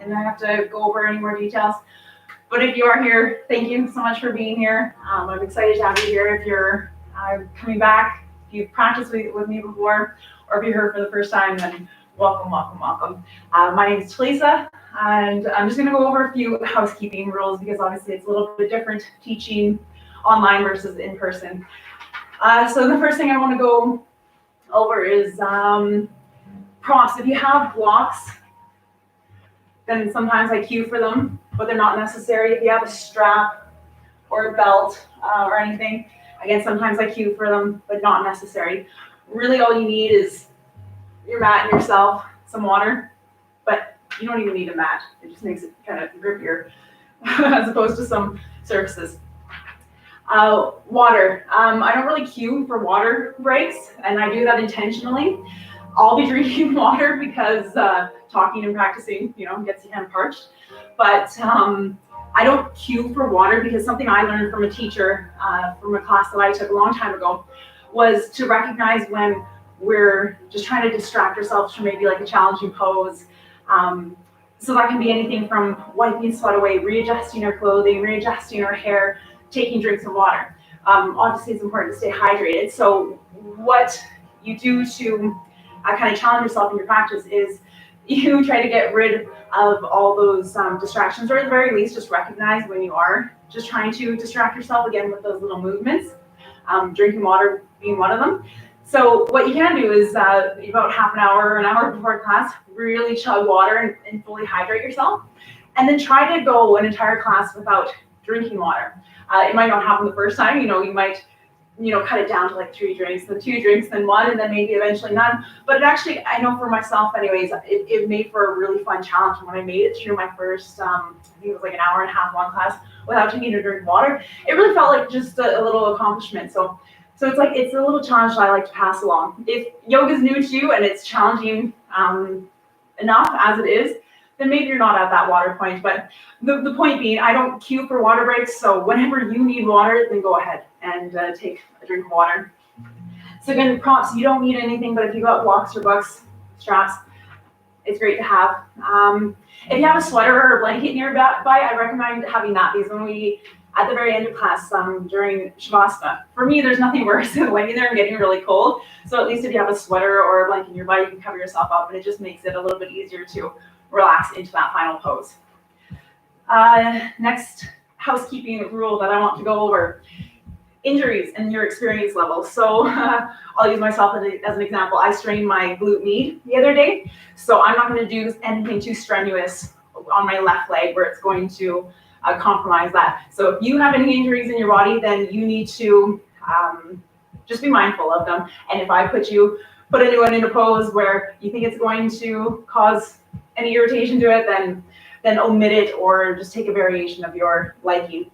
and I have to go over any more details. But if you are here, thank you so much for being here. I'm excited to have you here. If you're coming back, if you've practiced with me before, or if you're here for the first time, then welcome, welcome, welcome. My name is Telisa, and I'm just going to go over a few housekeeping rules because obviously it's a little bit different teaching online versus in person. So the first thing I want to go over is prompts. If you have blocks, then sometimes I cue for them, but they're not necessary. If you have a strap or a belt or anything, again, sometimes I cue for them, but not necessary. Really all you need is your mat and yourself, some water, but you don't even need a mat. It just makes it kind of grippier as opposed to some surfaces. Water. I don't really cue for water breaks, and I do that intentionally. I'll be drinking water because talking and practicing, gets you kind of parched. But I don't cue for water because something I learned from a teacher from a class that I took a long time ago was to recognize when we're just trying to distract ourselves from maybe like a challenging pose. So that can be anything from wiping sweat away, readjusting our clothing, readjusting our hair, taking drinks of water. Obviously, it's important to stay hydrated. So what you do to kind of challenge yourself in your practice is you try to get rid of all those distractions, or at the very least, just recognize when you are just trying to distract yourself again with those little movements, drinking water being one of them. So what you can do is about half an hour or an hour before class, really chug water and fully hydrate yourself. And then try to go an entire class without drinking water. It might not happen the first time, you might cut it down to like 3 drinks, then 2 drinks, then 1, and then maybe eventually none. But it actually, I know for myself anyways, it made for a really fun challenge. When I made it through my first, I think it was like an hour and a half long class without taking a drink of water, it really felt like just a little accomplishment. So it's a little challenge that I like to pass along. If yoga is new to you and it's challenging enough as it is, then maybe you're not at that water point. But the point being, I don't cue for water breaks. So whenever you need water, then go ahead and take a drink of water. So again, prompts, you don't need anything, but if you got blocks or bucks, straps, it's great to have. If you have a sweater or a blanket nearby, I recommend having that, because when we, at the very end of class, during Shavasana, for me, there's nothing worse than laying there and getting really cold. So at least if you have a sweater or a blanket nearby, you can cover yourself up, and it just makes it a little bit easier to relax into that final pose. Next housekeeping rule that I want to go over: injuries and your experience level. So I'll use myself as an example. I strained my glute med the other day, so I'm not going to do anything too strenuous on my left leg where it's going to compromise that. So if you have any injuries in your body, then you need to just be mindful of them. And if I put anyone in a pose where you think it's going to cause any irritation to it, then omit it or just take a variation of your liking.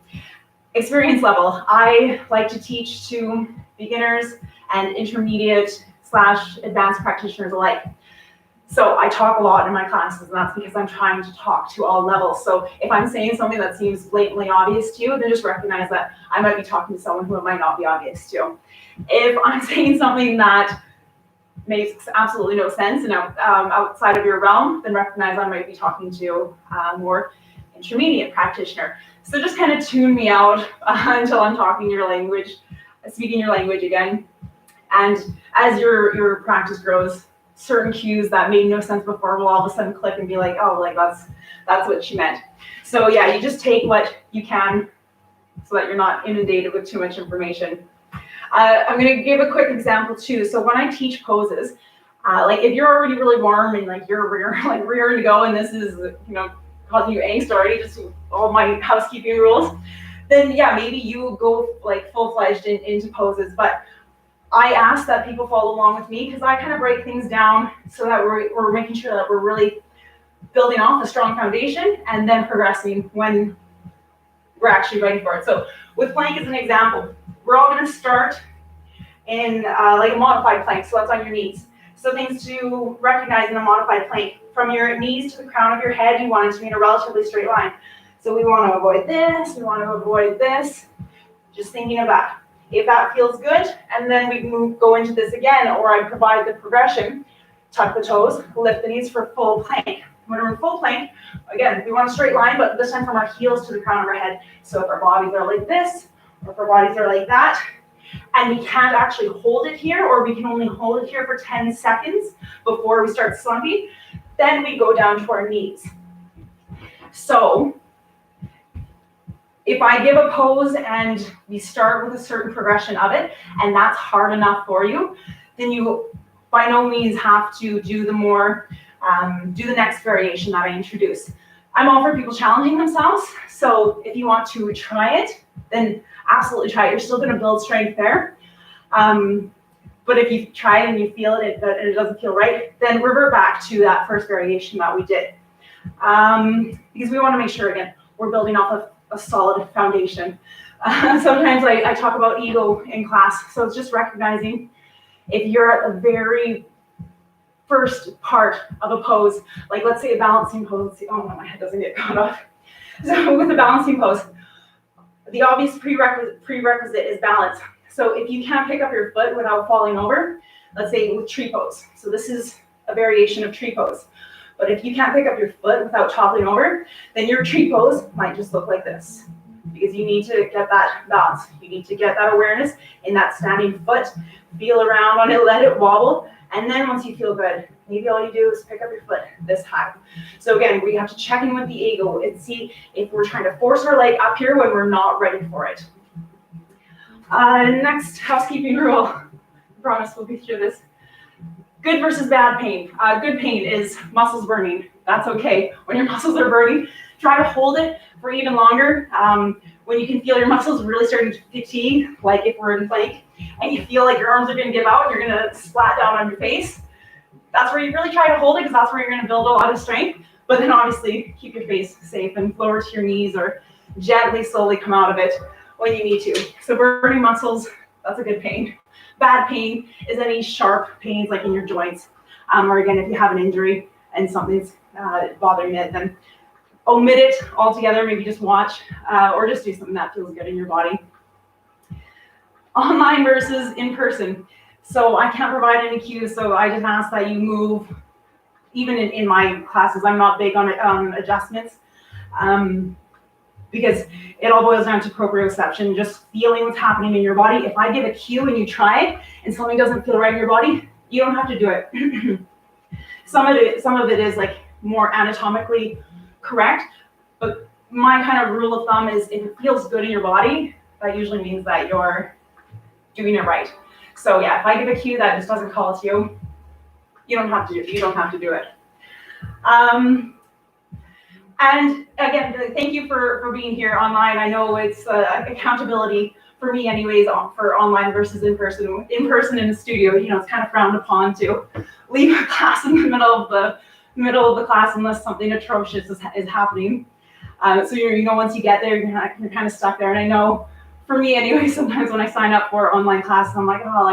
Experience level. I like to teach to beginners and intermediate/advanced practitioners alike. So I talk a lot in my classes, and that's because I'm trying to talk to all levels. So if I'm saying something that seems blatantly obvious to you, then just recognize that I might be talking to someone who it might not be obvious to. If I'm saying something that makes absolutely no sense and outside of your realm, then recognize I might be talking to a more intermediate practitioner. So just kind of tune me out until I'm talking your language, speaking your language again. And as your practice grows, certain cues that made no sense before will all of a sudden click and be like, oh, like that's what she meant. So yeah, you just take what you can so that you're not inundated with too much information. I'm going to give a quick example too. So when I teach poses, like if you're already really warm and like you're rearing to go, and this is causing you angst already, just all my housekeeping rules, then yeah, maybe you go like full-fledged into poses. But I ask that people follow along with me, because I kind of break things down so that we're making sure that we're really building off a strong foundation and then progressing when we're actually ready for it. So with plank as an example, we're all going to start in like a modified plank, so that's on your knees. So things to recognize in a modified plank: from your knees to the crown of your head, you want it to be in a relatively straight line. So we want to avoid this, we want to avoid this, just thinking of that. If that feels good, and then we can go into this again, or I provide the progression: tuck the toes, lift the knees for full plank. When we're in full plank, Again, we want a straight line, but this time from our heels to the crown of our head. So if our bodies are like this, or if our bodies are like that, and we can't actually hold it here, or we can only hold it here for 10 seconds before we start slumping, then we go down to our knees. So if I give a pose and we start with a certain progression of it, and that's hard enough for you, then you by no means have to do do the next variation that I introduce. I'm all for people challenging themselves. So if you want to try it, then absolutely try it. You're still going to build strength there. But if you try it and you feel it and it doesn't feel right, then revert back to that first variation that we did. Because we want to make sure, again, we're building off of a solid foundation. Sometimes I talk about ego in class. So it's just recognizing if you're at the very first part of a pose, like let's say a balancing pose. Oh no, my head doesn't get caught off. So with a balancing pose, the obvious prerequisite is balance. So if you can't pick up your foot without falling over, let's say with tree pose. So this is a variation of tree pose. But if you can't pick up your foot without toppling over, then your tree pose might just look like this. Because you need to get that balance. You need to get that awareness in that standing foot, feel around on it, let it wobble. And then once you feel good, maybe all you do is pick up your foot this high. So again, we have to check in with the ego and see if we're trying to force our leg up here when we're not ready for it. Next housekeeping rule. I promise we'll be through this. Good versus bad pain. Good pain is muscles burning. That's okay. When your muscles are burning, try to hold it for even longer. When you can feel your muscles really starting to fatigue, like if we're in plank, and you feel like your arms are going to give out, you're going to splat down on your face. That's where you really try to hold it, because that's where you're going to build a lot of strength. But then obviously keep your face safe and lower to your knees, or gently, slowly come out of it when you need to. So burning muscles, that's a good pain. Bad pain is any sharp pains like in your joints, or again, if you have an injury and something's bothering it, then omit it altogether. Maybe just watch, or just do something that feels good in your body. Online versus in person. So I can't provide any cues, so I just ask that you move. Even in my classes, I'm not big on adjustments, because it all boils down to proprioception, just feeling what's happening in your body. If I give a cue and you try it and something doesn't feel right in your body, you don't have to do it. Some of it is like more anatomically correct, but my kind of rule of thumb is if it feels good in your body, that usually means that you're doing it right. So yeah, if I give a cue that just doesn't call to you, you don't have to do it. And again, thank you for being here online. I know it's accountability for me anyways, for online versus in person. In person in the studio, it's kind of frowned upon to leave a class in the middle of the class unless something atrocious is happening. So once you get there, you're kind of stuck there. And I know for me anyway, sometimes when I sign up for online classes, I'm like, well,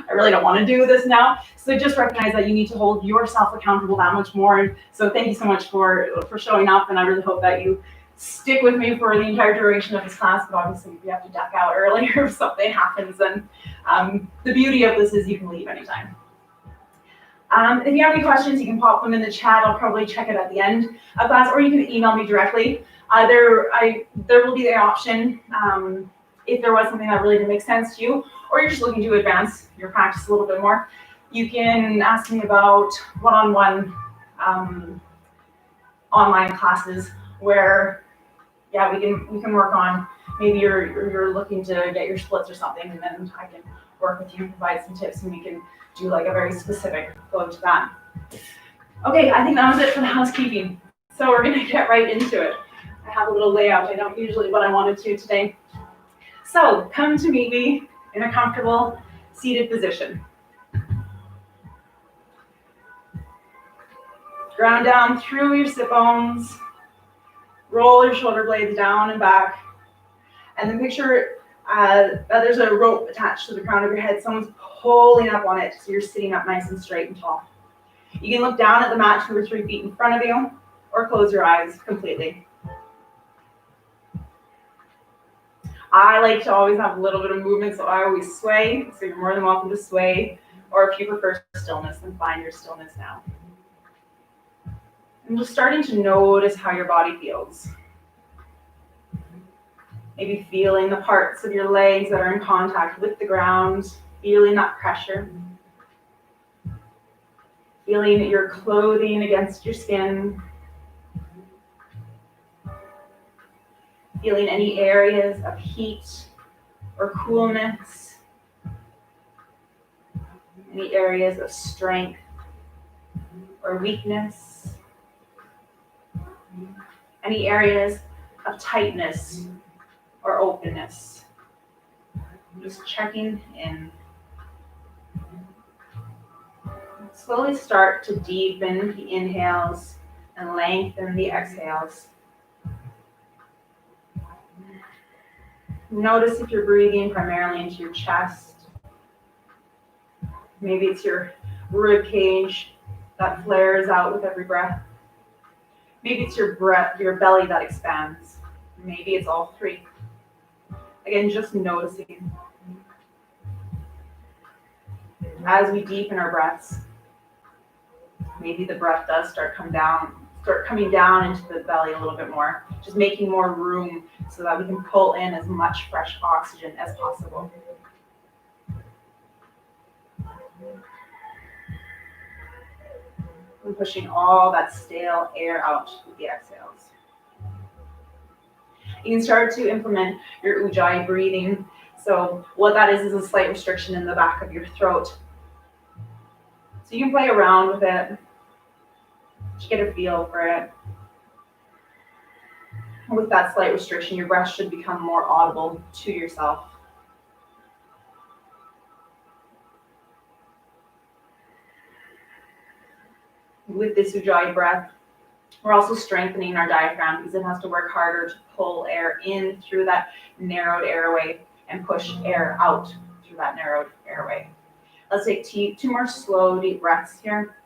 I really don't want to do this now. So just recognize that you need to hold yourself accountable that much more. And so thank you so much for showing up. And I really hope that you stick with me for the entire duration of this class. But obviously we have to duck out earlier if something happens. And the beauty of this is you can leave anytime. If you have any questions, you can pop them in the chat. I'll probably check it at the end of class, or you can email me directly. There will be the option, if there was something that really didn't make sense to you, or you're just looking to advance your practice a little bit more, you can ask me about one-on-one online classes where, yeah, we can work on, maybe you're looking to get your splits or something, and then I can work with you and provide some tips, and we can do like a very specific flow to that. Okay, I think that was it for the housekeeping. So we're gonna get right into it. I have a little layout. I don't usually, but I wanted to today. So come to meet me in a comfortable seated position. Ground down through your sit bones. Roll your shoulder blades down and back. And then picture that there's a rope attached to the crown of your head. Someone's pulling up on it, so you're sitting up nice and straight and tall. You can look down at the mat 2 or 3 feet in front of you, or close your eyes completely. I like to always have a little bit of movement, so I always sway. So you're more than welcome to sway, or if you prefer stillness, then find your stillness now. And just starting to notice how your body feels. Maybe feeling the parts of your legs that are in contact with the ground, feeling that pressure. Feeling your clothing against your skin. Feeling any areas of heat or coolness. Any areas of strength or weakness. Any areas of tightness or openness. Just checking in. Slowly start to deepen the inhales and lengthen the exhales. Notice if you're breathing primarily into your chest. Maybe it's your rib cage that flares out with every breath. Maybe it's your belly that expands. Maybe it's all three. Again, just noticing. As we deepen our breaths, maybe the breath does start coming down into the belly a little bit more, just making more room so that we can pull in as much fresh oxygen as possible. And pushing all that stale air out with the exhales. You can start to implement your Ujjayi breathing. So what that is a slight restriction in the back of your throat. So you can play around with it, just get a feel for it. With that slight restriction, your breath should become more audible to yourself. With this Ujjayi breath, we're also strengthening our diaphragm because it has to work harder to pull air in through that narrowed airway and push air out through that narrowed airway. Let's take two more slow, deep breaths here.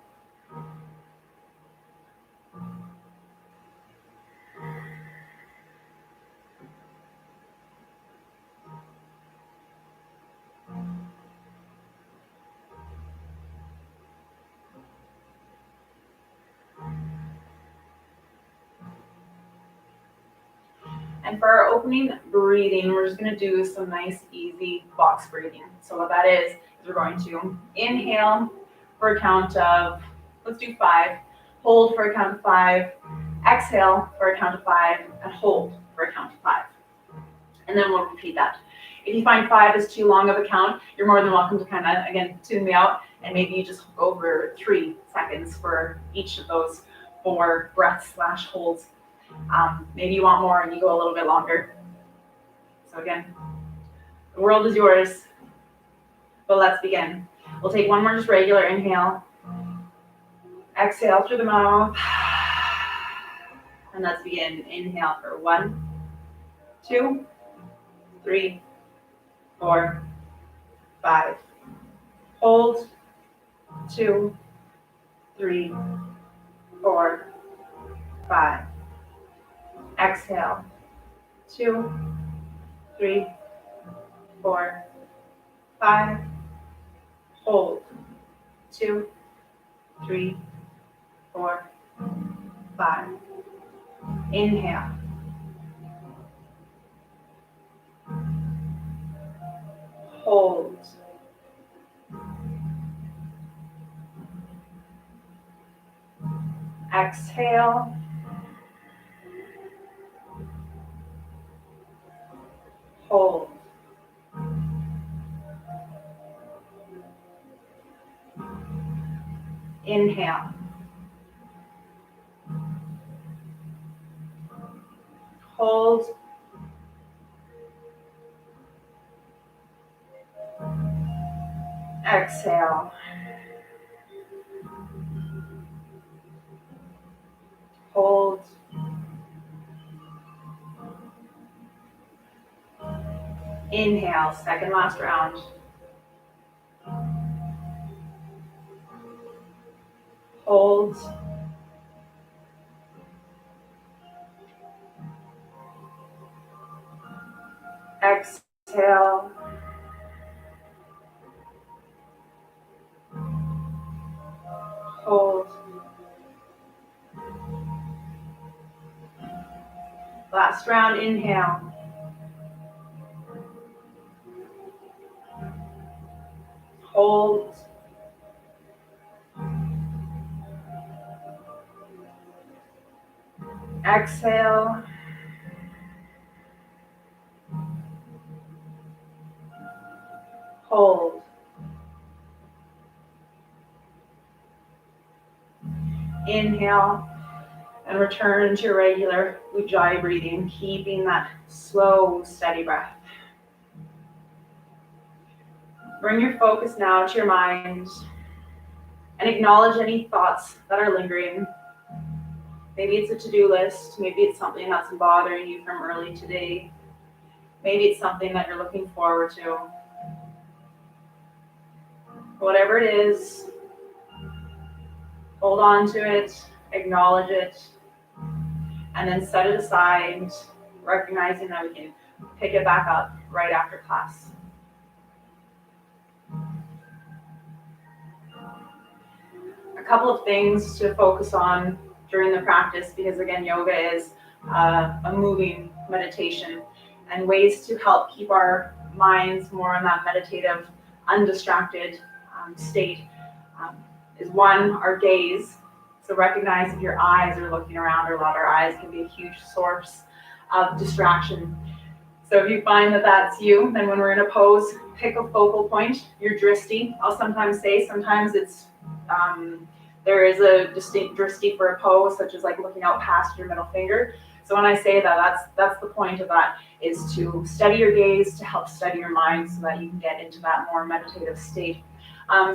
And for our opening breathing, we're just going to do some nice, easy box breathing. So what that is we're going to inhale for a count of, let's do 5, hold for a count of 5, exhale for a count of 5, and hold for a count of 5. And then we'll repeat that. If you find 5 is too long of a count, you're more than welcome to kind of, again, tune me out, and maybe you just go over 3 seconds for each of those 4 breaths / holds. Maybe you want more and you go a little bit longer. So again, the world is yours, but let's begin. We'll take one more just regular inhale. Exhale through the mouth. And let's begin. Inhale for 1, 2, 3, 4, 5. Hold. 2, 3, 4, 5. Exhale. 2, 3, 4, 5. Hold. 2, 3, 4, 5. Inhale. Hold. Exhale. Hold. Inhale. Hold. Exhale. Hold. Inhale, second last round. Hold. Exhale. Hold. Last round, inhale. Hold. Exhale. Hold. Inhale and return to your regular Ujjayi breathing, keeping that slow, steady breath. Bring your focus now to your mind and acknowledge any thoughts that are lingering. Maybe it's a to-do list. Maybe it's something that's bothering you from early today. Maybe it's something that you're looking forward to. Whatever it is, hold on to it, acknowledge it, and then set it aside, recognizing that we can pick it back up right after class. A couple of things to focus on during the practice, because again, yoga is a moving meditation, and ways to help keep our minds more in that meditative, undistracted state is one, our gaze. So recognize if your eyes are looking around or a lot, our eyes can be a huge source of distraction. So if you find that that's you, then when we're in a pose, pick a focal point, your drishti. I'll sometimes say, sometimes it's, there is a distinct drishti for a pose, such as like looking out past your middle finger. So when I say that, that's the point of that, is to steady your gaze, to help steady your mind so that you can get into that more meditative state.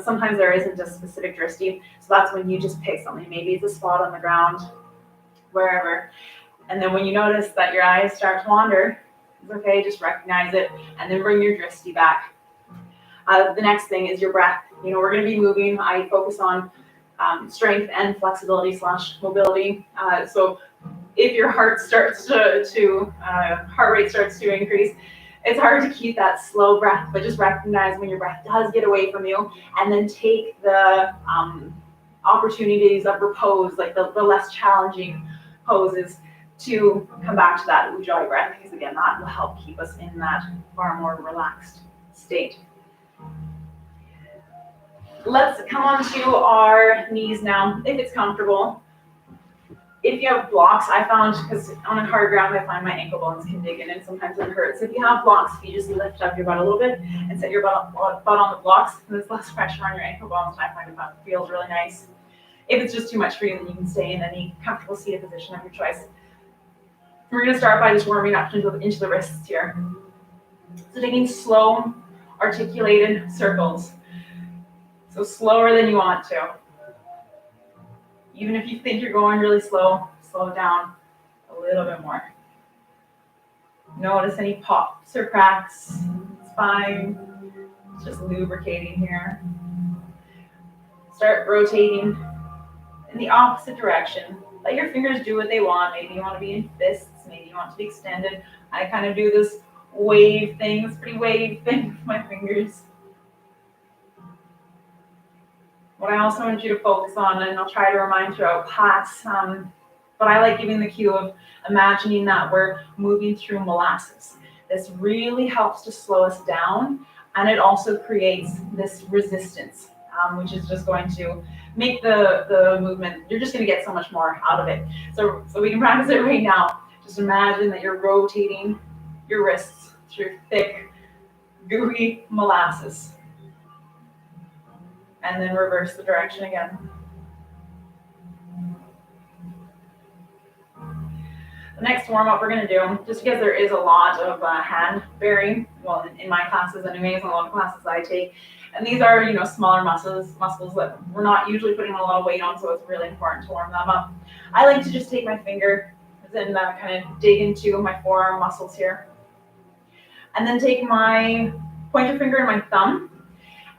Sometimes there isn't a specific drishti, so that's when you just pick something. Maybe it's a spot on the ground, wherever. And then when you notice that your eyes start to wander, it's okay, just recognize it, and then bring your drishti back. The next thing is your breath. You know, we're going to be moving. I focus on strength and flexibility / mobility. So if your heart starts heart rate starts to increase, it's hard to keep that slow breath, but just recognize when your breath does get away from you, and then take the opportunities of repose, like the less challenging poses, to come back to that Ujjayi breath, because again, that will help keep us in that far more relaxed state. Let's come on to our knees now, if it's comfortable. If you have blocks, I found, because on a hard ground, I find my ankle bones can dig in and sometimes it hurts. If you have blocks, you just lift up your butt a little bit and set your butt on the blocks, and there's less pressure on your ankle bones, and I find that feels really nice. If it's just too much for you, then you can stay in any comfortable seated position of your choice. We're going to start by just warming up into the wrists here. So taking slow, articulated circles. So slower than you want to. Even if you think you're going really slow, slow down a little bit more. Notice any pops or cracks. It's fine. It's just lubricating here. Start rotating in the opposite direction. Let your fingers do what they want. Maybe you want to be in fists. Maybe you want to be extended. I kind of do this wave thing, this pretty wave thing with my fingers. What I also want you to focus on, and I'll try to remind throughout class, but I like giving the cue of imagining that we're moving through molasses. This really helps to slow us down, and it also creates this resistance, which is just going to make the movement, you're just going to get so much more out of it. So we can practice it right now. Just imagine that you're rotating your wrists through thick, gooey molasses. And then reverse the direction again. The next warm-up we're going to do, just because there is a lot of hand bearing, well, in my classes anyways, a lot of classes I take, and these are, smaller muscles that we're not usually putting a lot of weight on, so it's really important to warm them up. I like to just take my finger and kind of dig into my forearm muscles here. And then take my pointer finger and my thumb,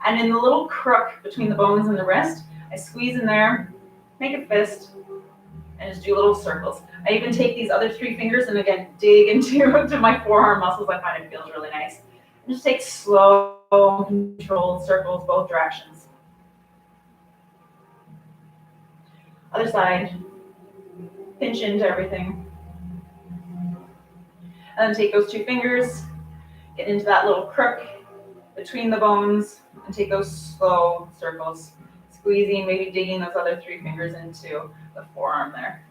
and in the little crook between the bones and the wrist, I squeeze in there, make a fist, and just do little circles. I even take these other 3 fingers and again, dig into my forearm muscles. I find it feels really nice. And just take slow, controlled circles both directions. Other side, pinch into everything. And then take those 2 fingers, get into that little crook between the bones, and take those slow circles, squeezing, maybe digging those other 3 fingers into the forearm there.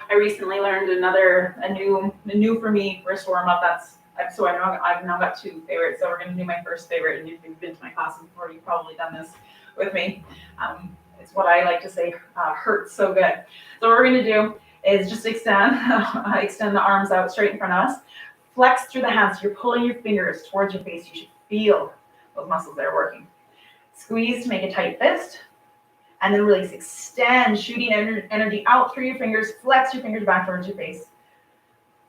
I recently learned a new for me wrist warm up. I've now got 2 favorites. So we're going to do my first favorite, and if you've been to my classes before, you've probably done this with me. It's what I like to say hurts so good. So what we're going to do is just extend the arms out straight in front of us. Flex through the hands. So you're pulling your fingers towards your face. You should feel those muscles that are working. Squeeze to make a tight fist. And then release, extend, shooting energy out through your fingers. Flex your fingers back towards your face.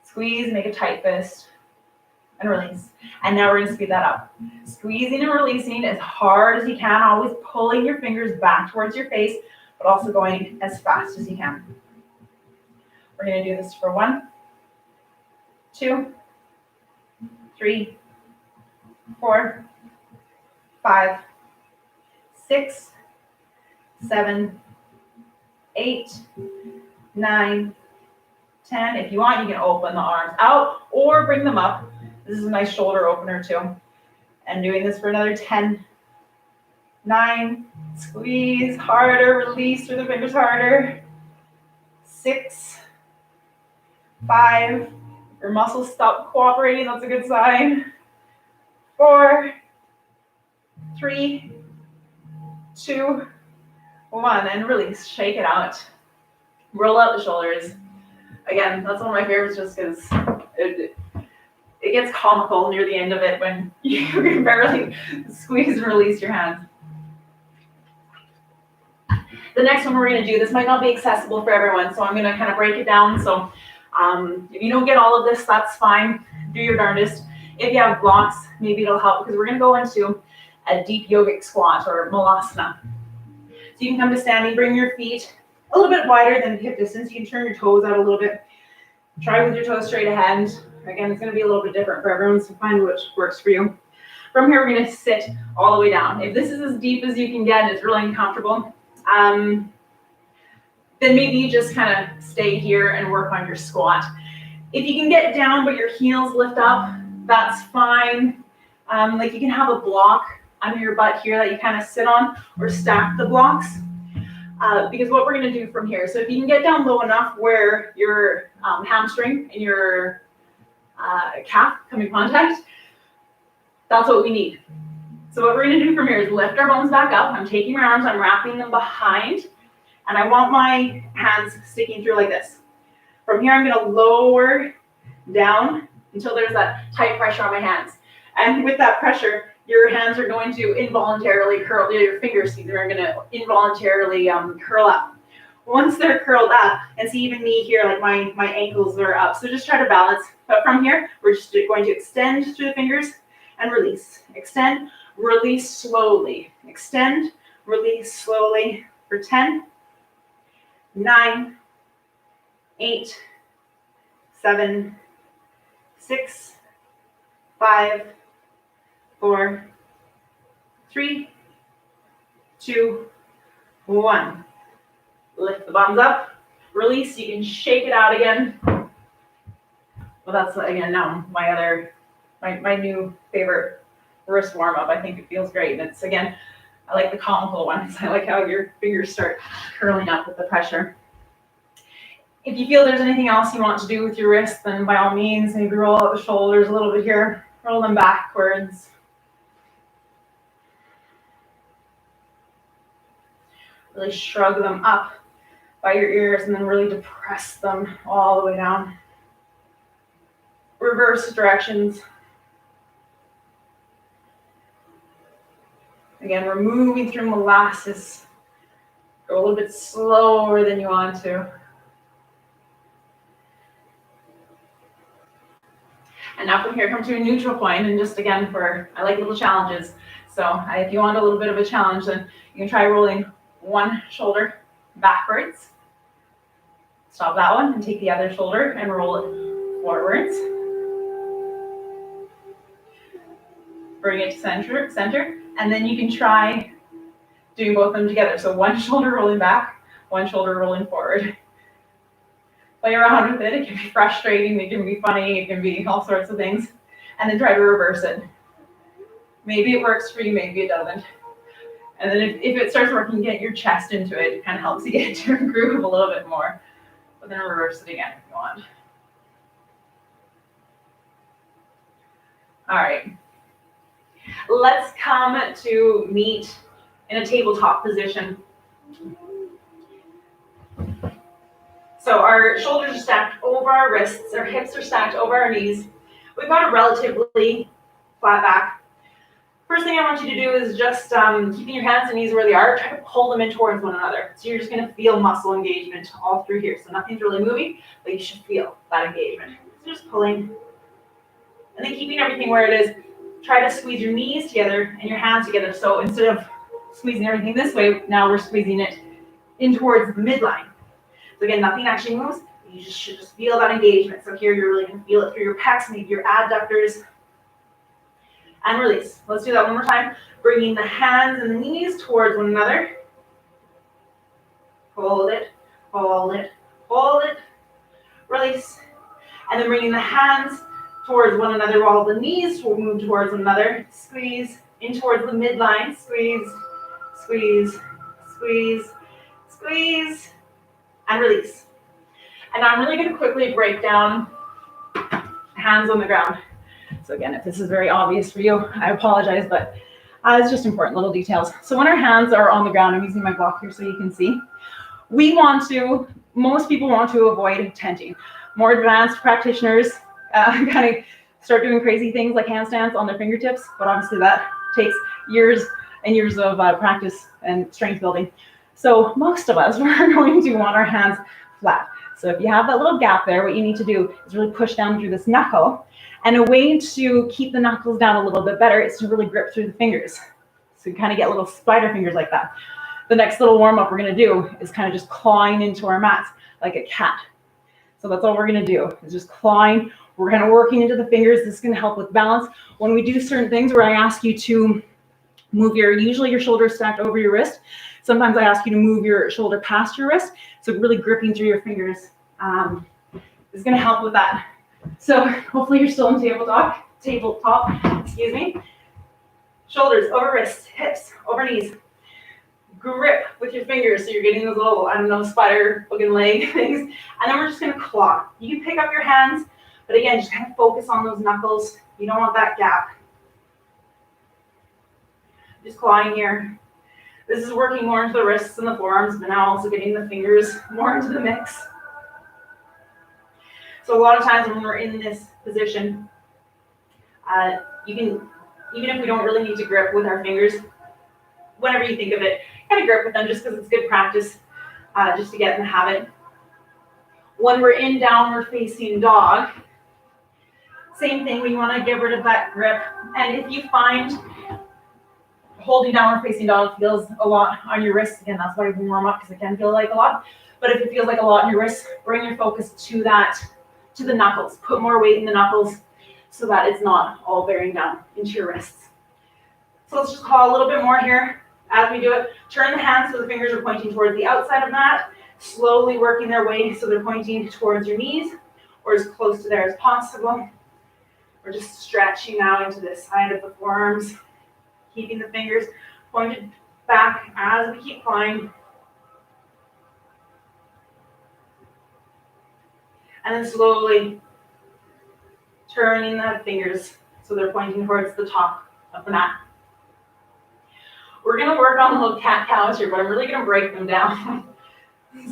Squeeze, make a tight fist, and release. And now we're going to speed that up. Squeezing and releasing as hard as you can, always pulling your fingers back towards your face, but also going as fast as you can. We're going to do this for 1, 2, 3, 4, 5, 6, 7, 8, 9, 10. If you want, you can open the arms out or bring them up. This is a nice shoulder opener too. And doing this for another 10, 9, squeeze harder, release through the fingers harder. 6, 5, your muscles stop cooperating, that's a good sign. 4, 3, 2, 1, and release, shake it out. Roll out the shoulders. Again, that's one of my favorites just because it gets comical near the end of it when you can barely squeeze and release your hands. The next one we're going to do, this might not be accessible for everyone, so I'm going to kind of break it down. So if you don't get all of this, that's fine. Do your darndest. If you have blocks, maybe it'll help because we're going to go into a deep yogic squat or malasana. So you can come to standing, bring your feet a little bit wider than hip distance. You can turn your toes out a little bit. Try with your toes straight ahead. Again, it's going to be a little bit different for everyone, so find which works for you. From here, we're going to sit all the way down. If this is as deep as you can get and it's really uncomfortable, then maybe you just kind of stay here and work on your squat. If you can get down but your heels lift up, that's fine. Like you can have a block under your butt here that you kind of sit on or stack the blocks. Because what we're going to do from here, so if you can get down low enough where your hamstring and your calf come in contact, that's what we need. So what we're going to do from here is lift our bones back up. I'm taking my arms, I'm wrapping them behind, and I want my hands sticking through like this. From here, I'm going to lower down until there's that tight pressure on my hands. And with that pressure, your hands are going to involuntarily curl, your fingers are going to involuntarily curl up. Once they're curled up, and see even me here, like my ankles are up. So just try to balance. But from here, we're just going to extend through the fingers and release. Extend, release slowly. Extend, release slowly for 10, 9, 8, 7, 6, 5, 4, 3, 2, 1. Lift the bottoms up, release. You can shake it out again. Well, that's again now my new favorite wrist warm up. I think it feels great. And it's again, I like the comical ones. I like how your fingers start curling up with the pressure. If you feel there's anything else you want to do with your wrists, then by all means, maybe roll out the shoulders a little bit here, roll them backwards. Really shrug them up by your ears and then really depress them all the way down. Reverse directions. Again, we're moving through molasses. Go a little bit slower than you want to. And now from here, come to a neutral point, and just again I like little challenges. So if you want a little bit of a challenge, then you can try rolling one shoulder backwards. Stop that one and take the other shoulder and roll it forwards. Bring it to center, and then you can try doing both of them together. So one shoulder rolling back, one shoulder rolling forward. Play around with it. It can be frustrating, it can be funny, it can be all sorts of things. And then try to reverse it. Maybe it works for you, maybe it doesn't. And then if it starts working, get your chest into it. It kind of helps you get into your groove a little bit more. But then reverse it again if you want. All right. Let's come to meet in a tabletop position. So our shoulders are stacked over our wrists, our hips are stacked over our knees. We've got a relatively flat back. First thing I want you to do is just keeping your hands and knees where they are, try to pull them in towards one another. So you're just going to feel muscle engagement all through here. So nothing's really moving, but you should feel that engagement. So just pulling, and then keeping everything where it is. Try to squeeze your knees together and your hands together. So instead of squeezing everything this way, now we're squeezing it in towards the midline. So again, nothing actually moves. You should just feel that engagement. So here you're really going to feel it through your pecs, maybe your adductors. And release. Let's do that one more time. Bringing the hands and the knees towards one another. Hold it, hold it, hold it. Release. And then bringing the hands towards one another while the knees will move towards one another. Squeeze in towards the midline. Squeeze, squeeze, squeeze, squeeze. And release. And I'm really going to quickly break down hands on the ground. So again, if this is very obvious for you, I apologize, but it's just important little details. So when our hands are on the ground, I'm using my block here so you can see, most people want to avoid tenting. More advanced practitioners kind of start doing crazy things like handstands on their fingertips, but obviously that takes years and years of practice and strength building. So most of us are going to want our hands flat. So if you have that little gap there, what you need to do is really push down through this knuckle. And a way to keep the knuckles down a little bit better is to really grip through the fingers. So you kind of get little spider fingers like that. The next little warm up we're going to do is kind of just clawing into our mats like a cat. So that's all we're going to do is just clawing. We're kind of working into the fingers. This is going to help with balance. When we do certain things where I ask you to move usually your shoulders stacked over your wrist. Sometimes I ask you to move your shoulder past your wrist. So really gripping through your fingers is going to help with that. So hopefully you're still in tabletop, excuse me. Shoulders over wrists, hips over knees. Grip with your fingers so you're getting those little, spider looking leg things. And then we're just going to claw. You can pick up your hands, but again, just kind of focus on those knuckles. You don't want that gap. Just clawing here. This is working more into the wrists and the forearms, but now also getting the fingers more into the mix. So a lot of times when we're in this position, you can, even if we don't really need to grip with our fingers, whenever you think of it, kind of grip with them just because it's good practice, just to get in the habit. When we're in downward facing dog, same thing, we want to get rid of that grip. And if you find holding downward facing dog feels a lot on your wrists, again, that's why we warm up because it can feel like a lot. But if it feels like a lot on your wrists, bring your focus to the knuckles. Put more weight in the knuckles so that it's not all bearing down into your wrists. So let's just call a little bit more here as we do it. Turn the hands so the fingers are pointing towards the outside of that, slowly working their way so they're pointing towards your knees or as close to there as possible. We're just stretching now into this side of the forearms, keeping the fingers pointed back as we keep clawing. And then slowly turning the fingers so they're pointing towards the top of the mat. We're going to work on little cat-cows here, but I'm really going to break them down.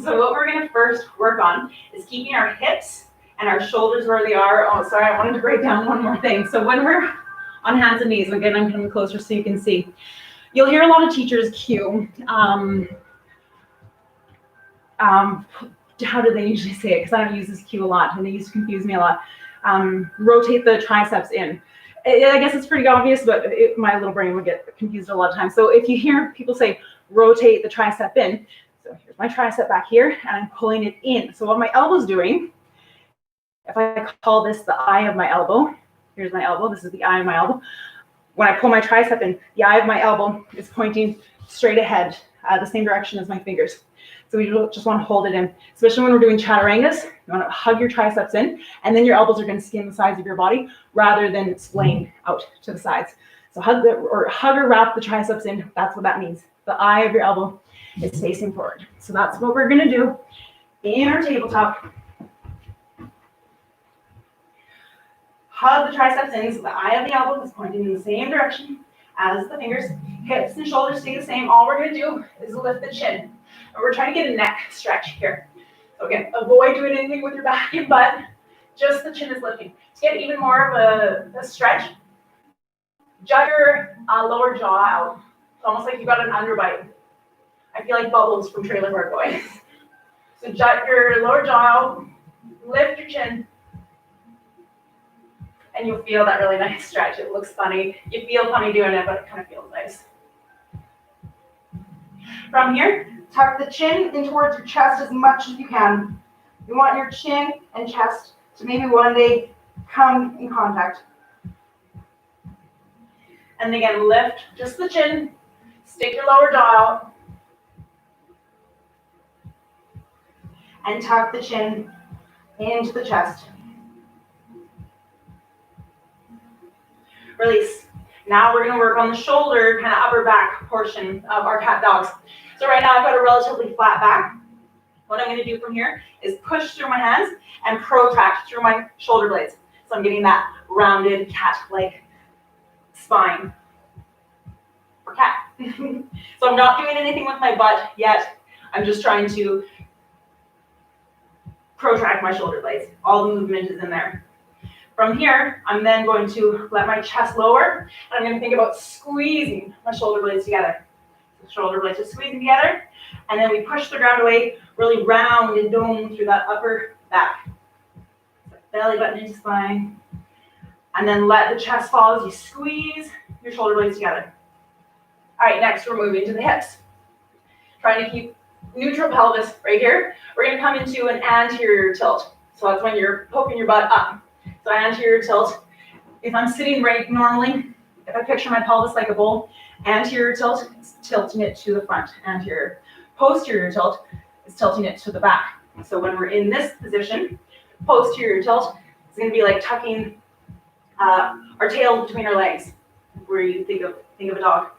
So what we're going to first work on is keeping our hips and our shoulders where they are. Oh, sorry, I wanted to break down one more thing. So when we're on hands and knees, again, I'm coming closer so you can see. You'll hear a lot of teachers cue. How do they usually say it? Because I don't use this cue a lot, and they used to confuse me a lot. Rotate the triceps in. I guess it's pretty obvious, but my little brain would get confused a lot of times. So if you hear people say, rotate the tricep in, so here's my tricep back here, and I'm pulling it in. So what my elbow's doing, if I call this the eye of my elbow, here's my elbow, this is the eye of my elbow. When I pull my tricep in, the eye of my elbow is pointing straight ahead, the same direction as my fingers. So we just want to hold it in, especially when we're doing chaturangas. You want to hug your triceps in, and then your elbows are going to skim the sides of your body rather than splaying out to the sides. So hug or wrap the triceps in. That's what that means. The eye of your elbow is facing forward. So that's what we're going to do in our tabletop. Hug the triceps in so the eye of the elbow is pointing in the same direction as the fingers. Hips and shoulders stay the same. All we're going to do is lift the chin. And we're trying to get a neck stretch here. So again, avoid doing anything with your back and butt. Just the chin is lifting. To get even more of a stretch, jut your lower jaw out. It's almost like you got an underbite. I feel like bubbles from Trailer Park Boys. So jut your lower jaw out, lift your chin, and you'll feel that really nice stretch. It looks funny. You feel funny doing it, but it kind of feels nice. From here, tuck the chin in towards your chest as much as you can. You want your chin and chest to maybe one day come in contact. And again, lift just the chin, stick your lower jaw out, and tuck the chin into the chest. Release. Now we're going to work on the shoulder, kind of upper back portion of our cat dogs. So right now I've got a relatively flat back. What I'm going to do from here is push through my hands and protract through my shoulder blades. So I'm getting that rounded cat-like spine for cat. So I'm not doing anything with my butt yet. I'm just trying to protract my shoulder blades. All the movement is in there. From here, I'm then going to let my chest lower, and I'm going to think about squeezing my shoulder blades together. The shoulder blades are squeezing together, and then we push the ground away, really round and dome through that upper back. Belly button into spine, and then let the chest fall as you squeeze your shoulder blades together. All right, next we're moving to the hips. Trying to keep neutral pelvis right here. We're going to come into an anterior tilt. So that's when you're poking your butt up. So anterior tilt. If I'm sitting right normally, if I picture my pelvis like a bowl, anterior tilt is tilting it to the front. Anterior. Posterior tilt is tilting it to the back. So when we're in this position, posterior tilt is going to be like tucking our tail between our legs, where you think of a dog.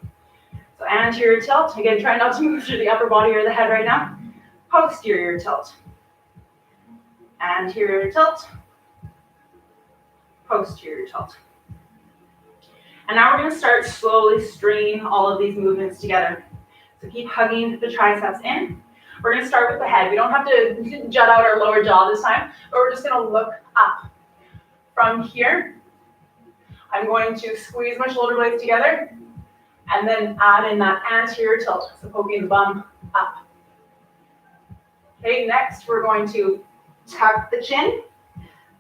So anterior tilt. Again, try not to move through the upper body or the head right now. Posterior tilt. Anterior tilt. Posterior tilt. And now we're going to start slowly stringing all of these movements together. So keep hugging the triceps in. We're going to start with the head. We don't have to jut out our lower jaw this time, but we're just going to look up. From here, I'm going to squeeze my shoulder blades together and then add in that anterior tilt, so poking the bum up. Okay, next we're going to tuck the chin,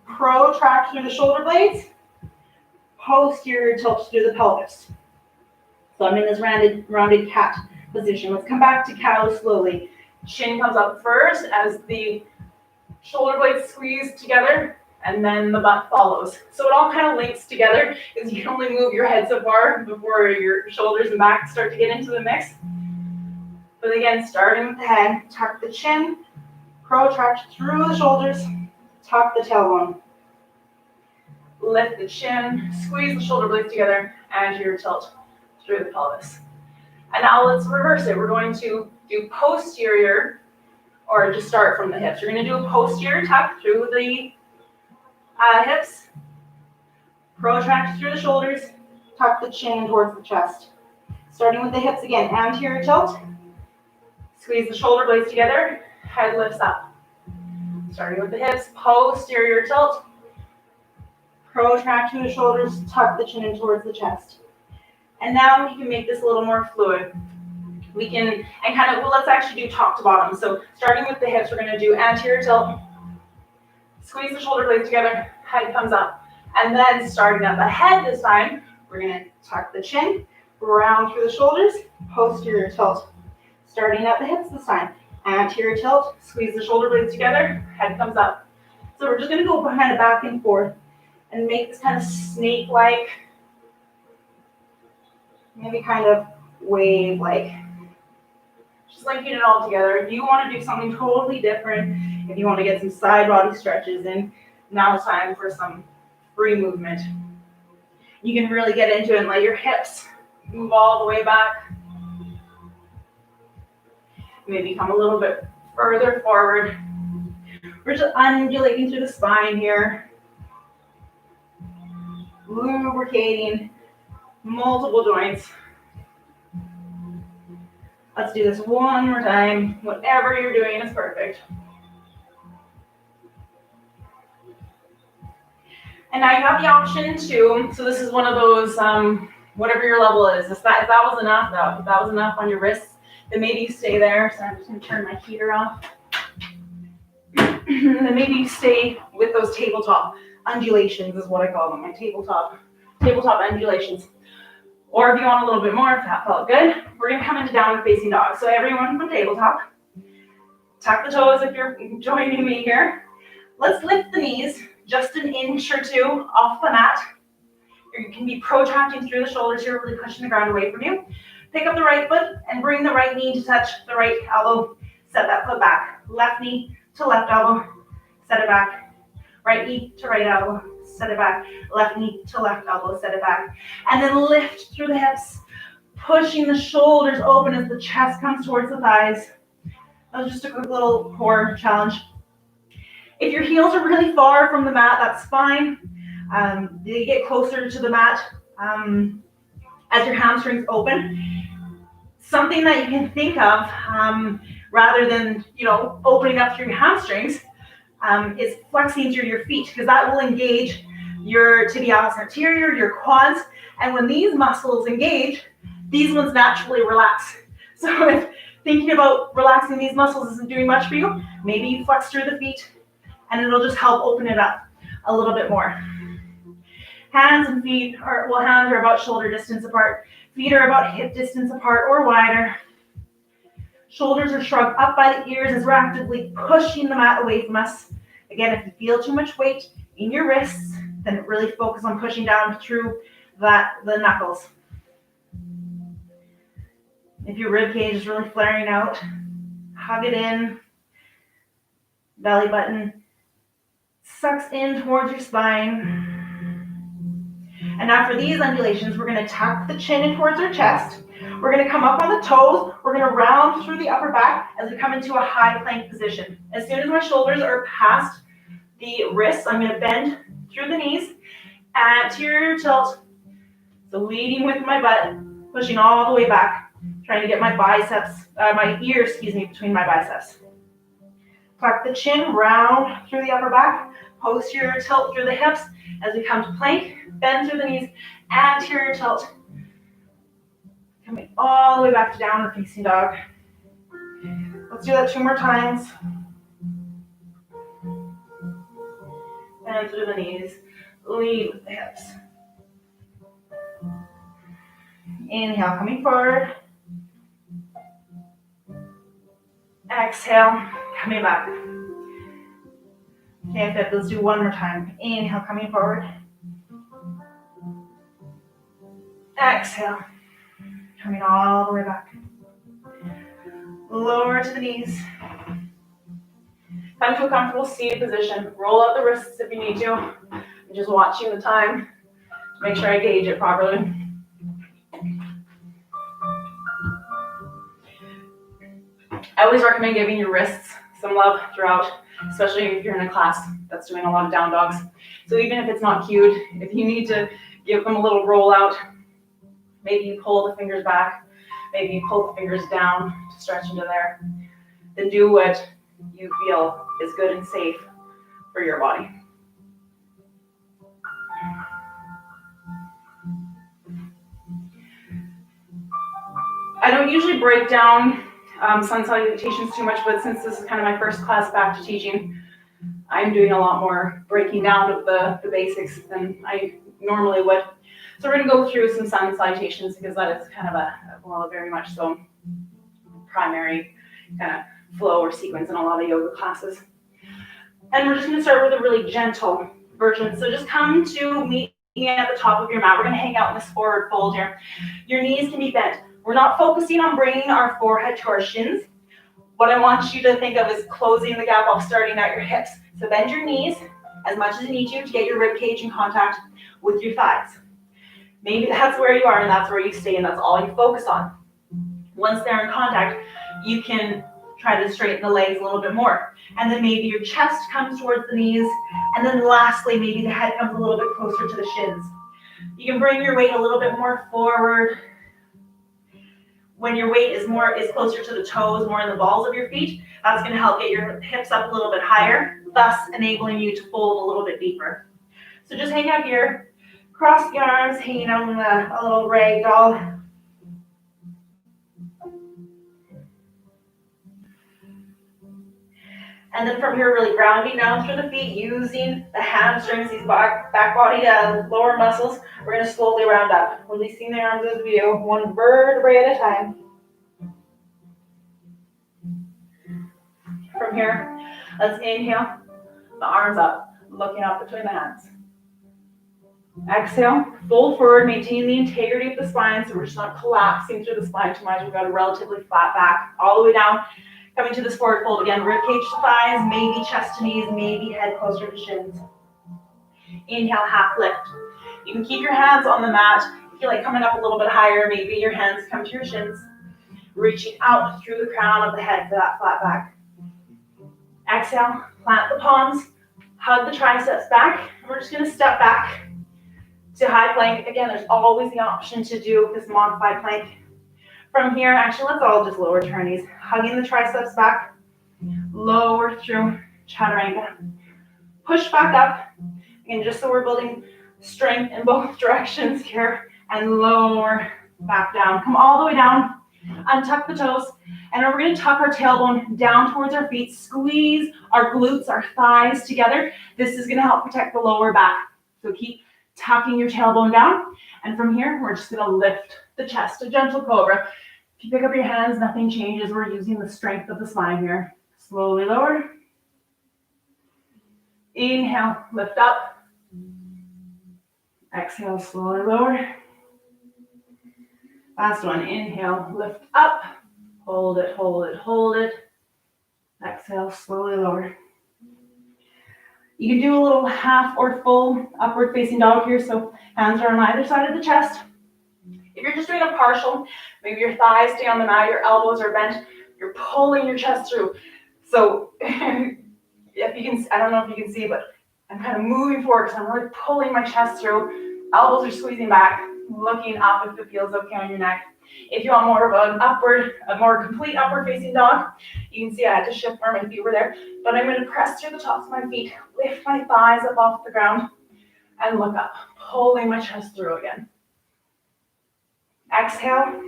protract through the shoulder blades, posterior tilt through the pelvis. So I'm in this rounded cat position. Let's come back to cow slowly. Chin comes up first as the shoulder blades squeeze together, and then the butt follows. So it all kind of links together, because you can only move your head so far before your shoulders and back start to get into the mix. But again, starting with the head, tuck the chin, protract through the shoulders, tuck the tailbone. Lift the chin, squeeze the shoulder blades together, anterior tilt through the pelvis. And now let's reverse it. We're going to do posterior, or just start from the hips. You're going to do a posterior tuck through the hips, protract through the shoulders, tuck the chin towards the chest. Starting with the hips again, anterior tilt, squeeze the shoulder blades together, head lifts up. Starting with the hips, posterior tilt, protract through the shoulders, tuck the chin in towards the chest. And now we can make this a little more fluid. We can, let's actually do top to bottom. So starting with the hips, we're going to do anterior tilt, squeeze the shoulder blades together, head comes up. And then starting at the head this time, we're going to tuck the chin, round through the shoulders, posterior tilt. Starting at the hips this time, anterior tilt, squeeze the shoulder blades together, head comes up. So we're just going to go kind of back and forth and make this kind of snake-like, maybe kind of wave-like just linking it all together. If you want to do something totally different, if you want to get some side body stretches in, now it's time for some free movement. You can really get into it and let your hips move all the way back. Maybe come a little bit further forward. We're just undulating through the spine here. Lubricating multiple joints. Let's do this one more time. Whatever you're doing is perfect. And now you have the option to, so this is one of those, whatever your level is. If that was enough, if that was enough on your wrists, then maybe you stay there. So I'm just going to turn my heater off. And then maybe you stay with those tabletop undulations is what I call them, my tabletop undulations. Or if you want a little bit more, if that felt good, we're going to come into downward facing dog. So everyone from tabletop, tuck the toes if you're joining me here. Let's lift the knees just an inch or two off the mat. You can be protracting through the shoulders here, really pushing the ground away from you. Pick up the right foot and bring the right knee to touch the right elbow. Set that foot back. Left knee to left elbow. Set it back. Right knee to right elbow. Set it back. Left knee to left elbow. Set it back. And then lift through the hips, pushing the shoulders open as the chest comes towards the thighs. That was just a quick little core challenge. If your heels are really far from the mat, that's fine. You get closer to the mat as your hamstrings open. Something that you can think of rather than opening up through your hamstrings is flexing through your feet, because that will engage your tibialis anterior, your quads, and when these muscles engage, these ones naturally relax. So if thinking about relaxing these muscles isn't doing much for you, maybe you flex through the feet, and it'll just help open it up a little bit more. Hands and feet hands are about shoulder distance apart. Feet are about hip distance apart or wider. Shoulders are shrugged up by the ears as we're actively pushing the mat away from us. Again, if you feel too much weight in your wrists, then really focus on pushing down through the knuckles. If your rib cage is really flaring out, hug it in. Belly button sucks in towards your spine. And now for these undulations, we're going to tuck the chin in towards our chest. We're going to come up on the toes. We're going to round through the upper back as we come into a high plank position. As soon as my shoulders are past the wrists, I'm going to bend through the knees, anterior tilt. So leading with my butt, pushing all the way back, trying to get my ears, between my biceps. Tuck the chin, round through the upper back, posterior tilt through the hips as we come to plank, bend through the knees, anterior tilt. Coming all the way back to downward facing dog. Let's do that 2 more times. Bend through the knees, lead with the hips. Inhale, coming forward. Exhale, coming back. Okay, good. Let's do 1 more time. Inhale, coming forward. Exhale, coming all the way back. Lower to the knees. Come to a comfortable seated position. Roll out the wrists if you need to. I'm just watching the time to make sure I gauge it properly. I always recommend giving your wrists some love throughout, especially if you're in a class that's doing a lot of down dogs. So even if it's not cued, if you need to give them a little roll out, maybe you pull the fingers back, maybe you pull the fingers down to stretch into there, then do what you feel is good and safe for your body. I don't usually break down sun salutations too much, but since this is kind of my first class back to teaching, I'm doing a lot more breaking down of the basics than I normally would. So we're going to go through some sun salutations because that is kind of a very much so primary kind of flow or sequence in a lot of yoga classes. And we're just going to start with a really gentle version. So just come to meet at the top of your mat. We're going to hang out in this forward fold here. Your knees can be bent We're not focusing on bringing our forehead to our shins. What I want you to think of is closing the gap while starting at your hips. So bend your knees as much as you need to get your rib cage in contact with your thighs. Maybe that's where you are and that's where you stay and that's all you focus on. Once they're in contact, you can try to straighten the legs a little bit more. And then maybe your chest comes towards the knees. And then lastly, maybe the head comes a little bit closer to the shins. You can bring your weight a little bit more forward. When your weight is closer to the toes, more in the balls of your feet, that's going to help get your hips up a little bit higher, thus enabling you to fold a little bit deeper. So just hang out here, cross the arms, hanging out in a little rag doll. And then from here, really grounding down through the feet, using the hamstrings, these back body, lower muscles. We're going to slowly round up, releasing the arms as we go, one vertebrae at a time. From here, let's inhale, the arms up, looking up between the hands. Exhale, fold forward, maintain the integrity of the spine, so we're just not collapsing through the spine too much. We've got a relatively flat back, all the way down. Coming to this forward fold again, rib cage to thighs, maybe chest to knees, maybe head closer to shins. Inhale, half lift. You can keep your hands on the mat. If you like coming up a little bit higher, maybe your hands come to your shins. Reaching out through the crown of the head for that flat back. Exhale, plant the palms, hug the triceps back. And we're just going to step back to high plank. Again, there's always the option to do this modified plank. From here, actually, let's all just lower to our knees. Hugging the triceps back, lower through chaturanga. Push back up, again, just so we're building strength in both directions here, and lower back down. Come all the way down, untuck the toes, and then we're going to tuck our tailbone down towards our feet, squeeze our glutes, our thighs together. This is going to help protect the lower back. So keep tucking your tailbone down, and from here, we're just going to lift the chest, a gentle cobra. If you pick up your hands, nothing changes. We're using the strength of the spine here. Slowly lower. Inhale, lift up. Exhale, slowly lower. Last one, inhale, lift up. Hold it, hold it, hold it. Exhale, slowly lower. You can do a little half or full upward facing dog here, so hands are on either side of the chest. If you're just doing a partial, maybe your thighs stay on the mat, your elbows are bent, you're pulling your chest through. So if you can, I don't know if you can see, but I'm kind of moving forward because I'm really pulling my chest through. Elbows are squeezing back, looking up if it feels okay on your neck. If you want more of a more complete upward facing dog, you can see I had to shift where my feet were there, but I'm going to press through the tops of my feet, lift my thighs up off the ground, and look up, pulling my chest through again. Exhale,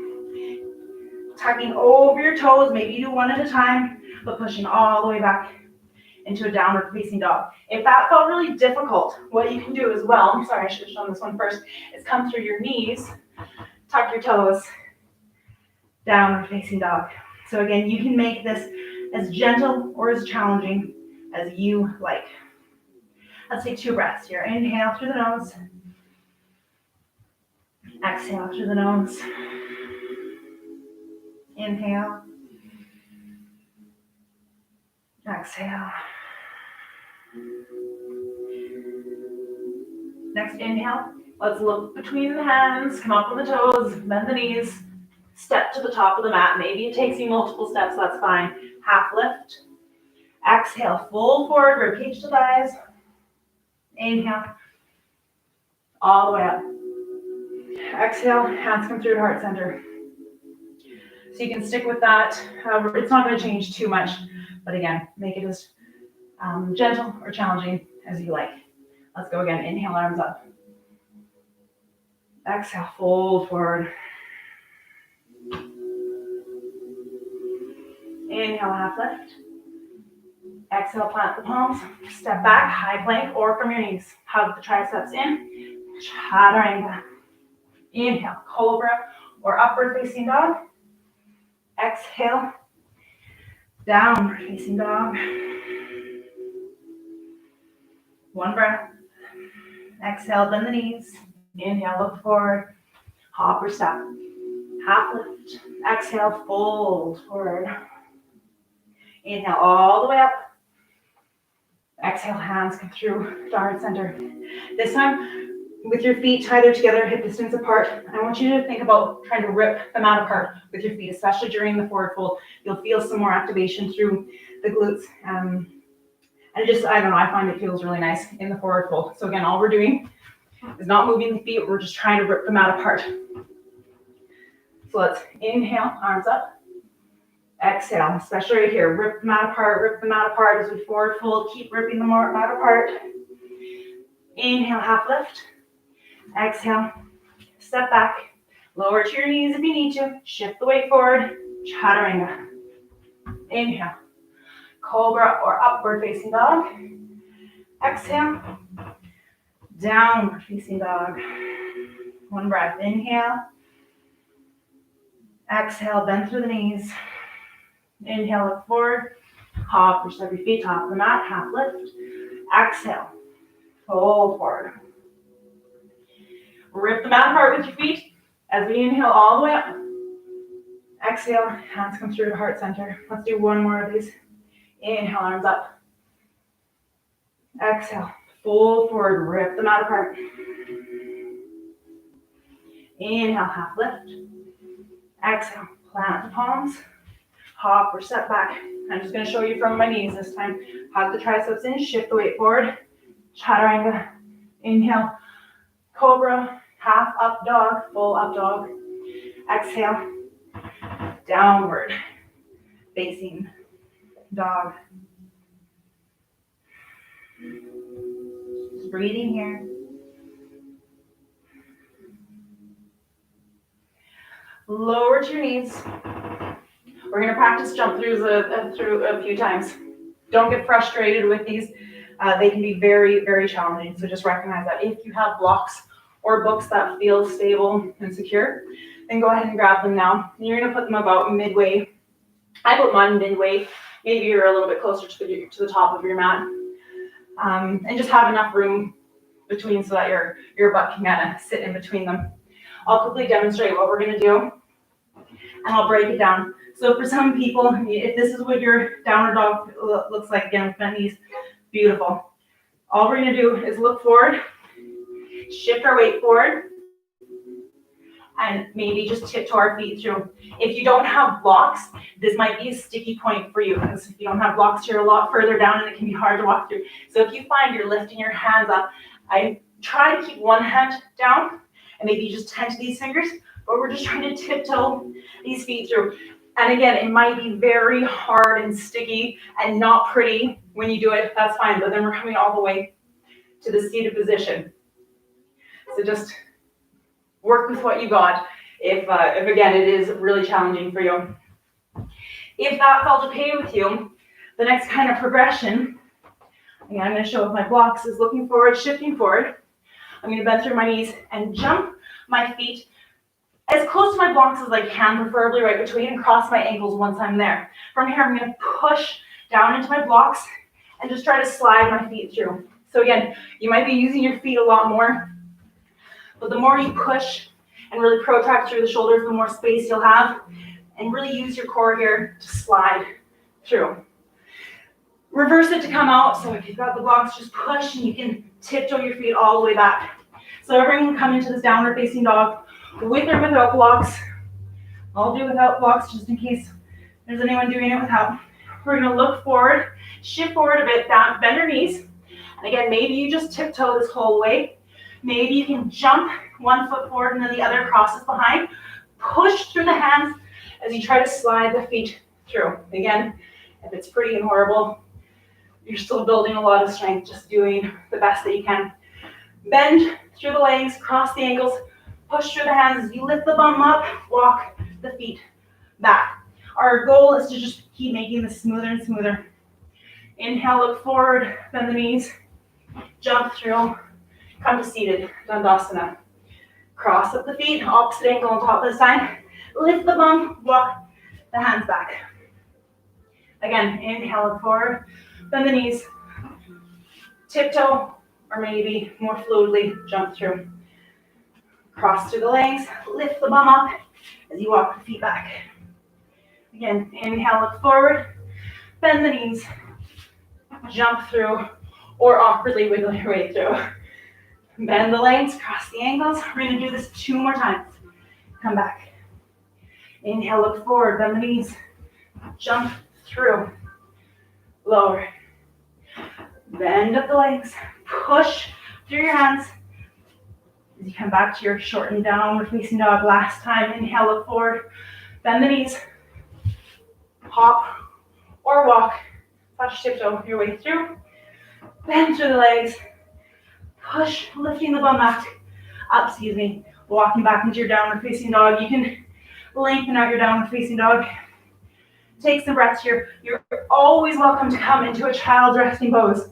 tucking over your toes, maybe you do one at a time, but pushing all the way back into a downward facing dog. If that felt really difficult, what you can do as well, I'm sorry, I should have shown this one first, is come through your knees, tuck your toes, downward facing dog. So again, you can make this as gentle or as challenging as you like. Let's take 2 breaths here. Inhale through the nose. Exhale through the nose. Inhale. Exhale. Next inhale. Let's look between the hands, come up on the toes, bend the knees, step to the top of the mat. Maybe it takes you multiple steps, that's fine. Half lift. Exhale, full forward, rib cage to thighs. Inhale. All the way up. Exhale, hands come through to heart center. So you can stick with that. It's not going to change too much, but again, make it as gentle or challenging as you like. Let's go again. Inhale, arms up. Exhale, fold forward. Inhale, half lift. Exhale, plant the palms. Step back, high plank, or from your knees. Hug the triceps in. Chaturanga. Inhale, cobra or upward facing dog. Exhale, downward facing dog. One breath. Exhale, bend the knees. Inhale, look forward. Hop or step. half lift. Exhale, fold forward. Inhale all the way up. Exhale, hands come through to heart center. This time, with your feet either together, hip distance apart, I want you to think about trying to rip them out apart with your feet, especially during the forward fold. You'll feel some more activation through the glutes. And just, I don't know, I find it feels really nice in the forward fold. So again, all we're doing is not moving the feet, we're just trying to rip them out apart. So let's inhale, arms up. Exhale, especially right here, rip them out apart as we forward fold, keep ripping them out apart. Inhale, half lift. Exhale, step back, lower to your knees if you need to, shift the weight forward, chaturanga. Inhale, cobra or upward facing dog. Exhale, downward facing dog. One breath, inhale. Exhale, bend through the knees. Inhale, look forward. Hop or step your feet, top of the mat, half lift. Exhale, fold forward. Rip the mat apart with your feet as we inhale all the way up. Exhale, hands come through to heart center. Let's do one more of these. Inhale, arms up. Exhale, fold forward, rip the mat apart. Inhale, half lift. Exhale, plant the palms. Hop or step back. I'm just going to show you from my knees this time. Hug the triceps in, shift the weight forward. Chaturanga. Inhale, cobra, half up dog, full up dog. Exhale, downward facing dog. Just breathing here. Lower to your knees. We're going to practice jump throughs through a few times. Don't get frustrated with these. They can be very, very challenging. So just recognize that if you have blocks or books that feel stable and secure, then go ahead and grab them now. And you're going to put them about midway. I put mine midway. Maybe you're a little bit closer to the top of your mat. And just have enough room between so that your butt can kind of sit in between them. I'll quickly demonstrate what we're going to do, and I'll break it down. So for some people, if this is what your downward dog looks like, again, with bent knees, beautiful. All we're going to do is look forward, shift our weight forward, and maybe just tiptoe our feet through. If you don't have blocks, this might be a sticky point for you, because if you don't have blocks, you're a lot further down and it can be hard to walk through. So if you find you're lifting your hands up, I try to keep one hand down and maybe just tense these fingers, but we're just trying to tiptoe these feet through. And again, it might be very hard and sticky and not pretty when you do it, that's fine, but then we're coming all the way to the seated position. So just work with what you got if again, it is really challenging for you. If that felt okay with you, the next kind of progression, again, I'm going to show with my blocks, is looking forward, shifting forward. I'm going to bend through my knees and jump my feet as close to my blocks as I can, preferably right between, and cross my ankles once I'm there. From here, I'm going to push down into my blocks and just try to slide my feet through. So again, you might be using your feet a lot more, but the more you push and really protract through the shoulders, the more space you'll have, and really use your core here to slide through. Reverse it to come out, so if you've got the blocks, just push and you can tiptoe your feet all the way back. So everyone can come into this downward facing dog with or without blocks. I'll do without blocks just in case there's anyone doing it without. We're going to look forward, shift forward a bit, down, bend your knees. And again, maybe you just tiptoe this whole way. Maybe you can jump one foot forward and then the other crosses behind. Push through the hands as you try to slide the feet through. Again, if it's pretty and horrible, you're still building a lot of strength, just doing the best that you can. Bend through the legs, cross the ankles, push through the hands as you lift the bum up, walk the feet back. Our goal is to just keep making this smoother and smoother. Inhale, look forward, bend the knees, jump through, come to seated, Dandasana. Cross up the feet, opposite ankle on top this time. Lift the bum, walk the hands back. Again, inhale, look forward, bend the knees, tiptoe, or maybe more fluidly jump through. Cross through the legs, lift the bum up, as you walk the feet back. Again, inhale, look forward, bend the knees, jump through, or awkwardly wiggle your way through. Bend the legs, cross the ankles. We're gonna do this 2 more times. Come back. Inhale, look forward, bend the knees, jump through, lower. Bend up the legs, push through your hands. As you come back to your shortened downward facing dog, last time, inhale, look forward, bend the knees, hop or walk, touch tiptoe your way through, bend through the legs, push, lifting the bum back up, walking back into your downward facing dog. You can lengthen out your downward facing dog. Take some breaths here. You're always welcome to come into a child's resting pose.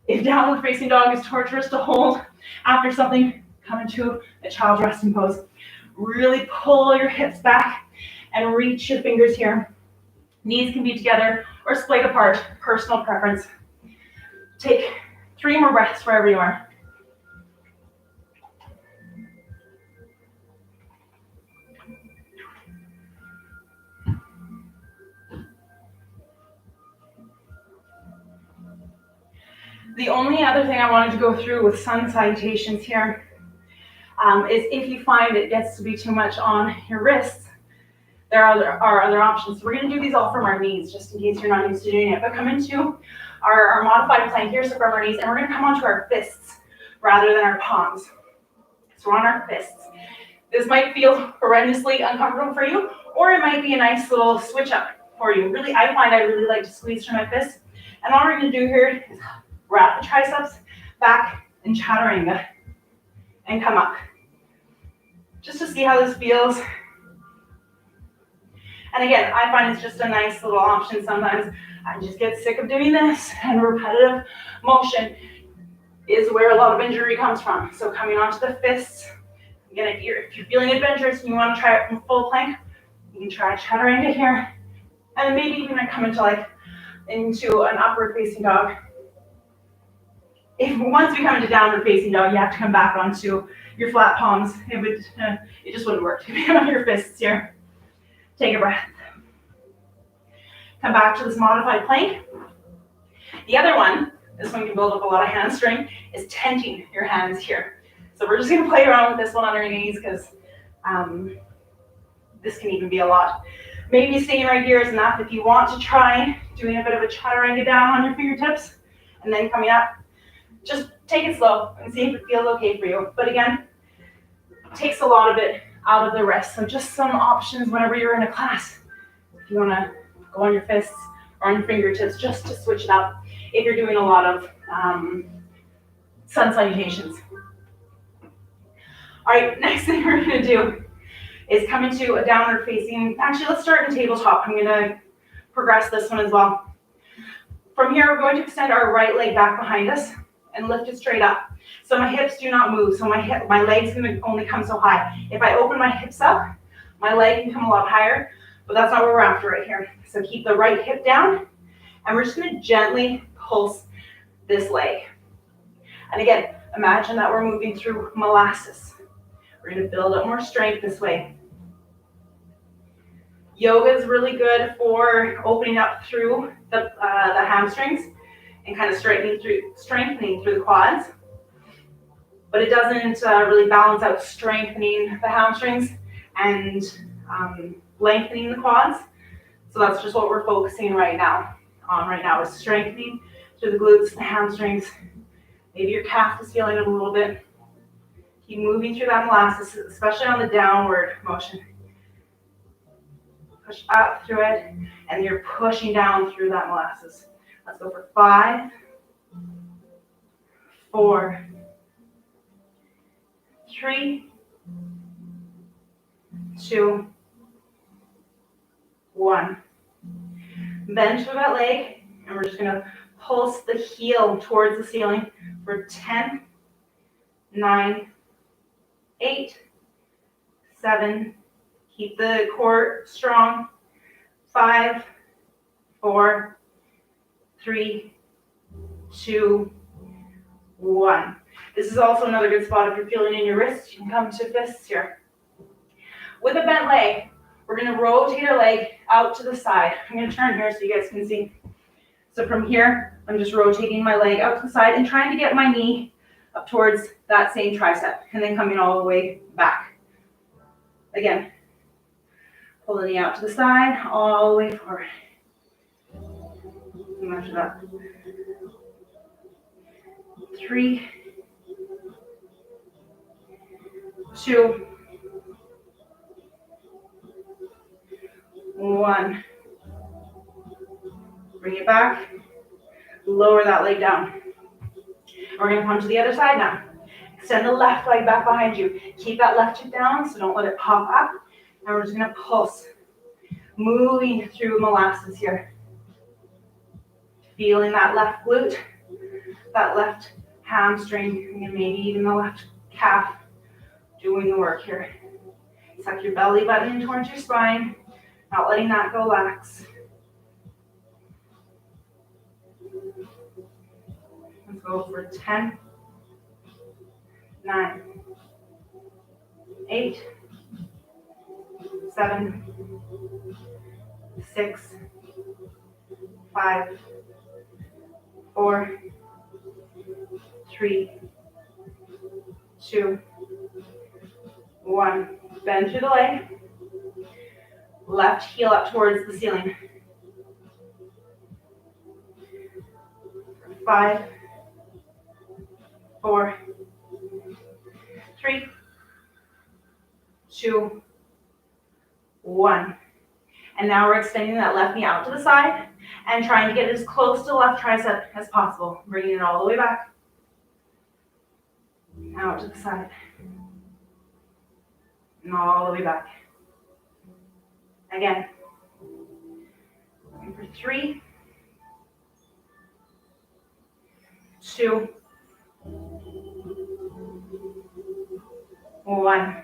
If downward facing dog is torturous to hold after something, come into a child's resting pose. Really pull your hips back and reach your fingers here. Knees can be together or splayed apart, personal preference. Take 3 more breaths wherever you are. The only other thing I wanted to go through with sun salutations here is if you find it gets to be too much on your wrists, there are other options. So we're going to do these all from our knees, just in case you're not used to doing it. But come into our modified plank here, so from our knees, and we're going to come onto our fists rather than our palms. So we're on our fists. This might feel horrendously uncomfortable for you, or it might be a nice little switch up for you. Really, I find I really like to squeeze through my fists. And all we're going to do here is wrap the triceps back in chaturanga and come up. Just to see how this feels. And again, I find it's just a nice little option sometimes. I just get sick of doing this, and repetitive motion is where a lot of injury comes from. So coming onto the fists, again, if you're feeling adventurous and you want to try it from full plank, you can try chaturanga here. And then maybe even come into an upward facing dog. Once we come into downward facing dog, you have to come back onto your flat palms. It just wouldn't work to be on your fists here. Take a breath. Come back to this modified plank. The other one, this one can build up a lot of hamstring, is tenting your hands here. So we're just going to play around with this one on our knees because this can even be a lot. Maybe staying right here is enough. If you want to try doing a bit of a chaturanga down on your fingertips and then coming up, just take it slow and see if it feels okay for you. But again, it takes a lot of it out of the wrist. So just some options whenever you're in a class. If you want to go on your fists or on your fingertips, just to switch it up if you're doing a lot of sun salutations. All right, next thing we're going to do is come into a downward facing. Actually, let's start in tabletop. I'm going to progress this one as well. From here, we're going to extend our right leg back behind us and lift it straight up. So my hips do not move. So my leg's going to only come so high. If I open my hips up, my leg can come a lot higher, but that's not what we're after right here. So keep the right hip down, and we're just going to gently pulse this leg. And again, imagine that we're moving through molasses. We're going to build up more strength this way. Yoga is really good for opening up through the hamstrings and kind of strengthening through the quads. But it doesn't really balance out strengthening the hamstrings and lengthening the quads. So that's just what we're focusing right now is strengthening through the glutes, the hamstrings. Maybe your calf is feeling it a little bit. Keep moving through that molasses, especially on the downward motion. Push up through it, and you're pushing down through that molasses. Let's go for 5, 4, 3, 2, 1. Bend through that leg, and we're just going to pulse the heel towards the ceiling for 10, 9, 8, 7. Keep the core strong. 5, 4, 3, 2, 1. This is also another good spot if you're feeling in your wrists. You can come to fists here. With a bent leg, we're gonna rotate our leg out to the side. I'm gonna turn here so you guys can see. So from here, I'm just rotating my leg out to the side and trying to get my knee up towards that same tricep, and then coming all the way back. Again, pull the knee out to the side, all the way forward. And after that. 3, 2, 1. Bring it back. Lower that leg down. We're going to come to the other side now. Extend the left leg back behind you. Keep that left hip down, so don't let it pop up. And we're just going to pulse. Moving through molasses here. Feeling that left glute, that left hamstring, and maybe even the left calf doing the work here. Suck your belly button in towards your spine, not letting that go lax. Let's go for 10, 9, 8, 7, 6, 5, 4, 3, 2, 1. Bend through the leg. Left heel up towards the ceiling. 5, 4, 3, 2, 1. And now we're extending that left knee out to the side and trying to get as close to the left tricep as possible. Bringing it all the way back. Out to the side. And all the way back. Again. For 3, 2, 1.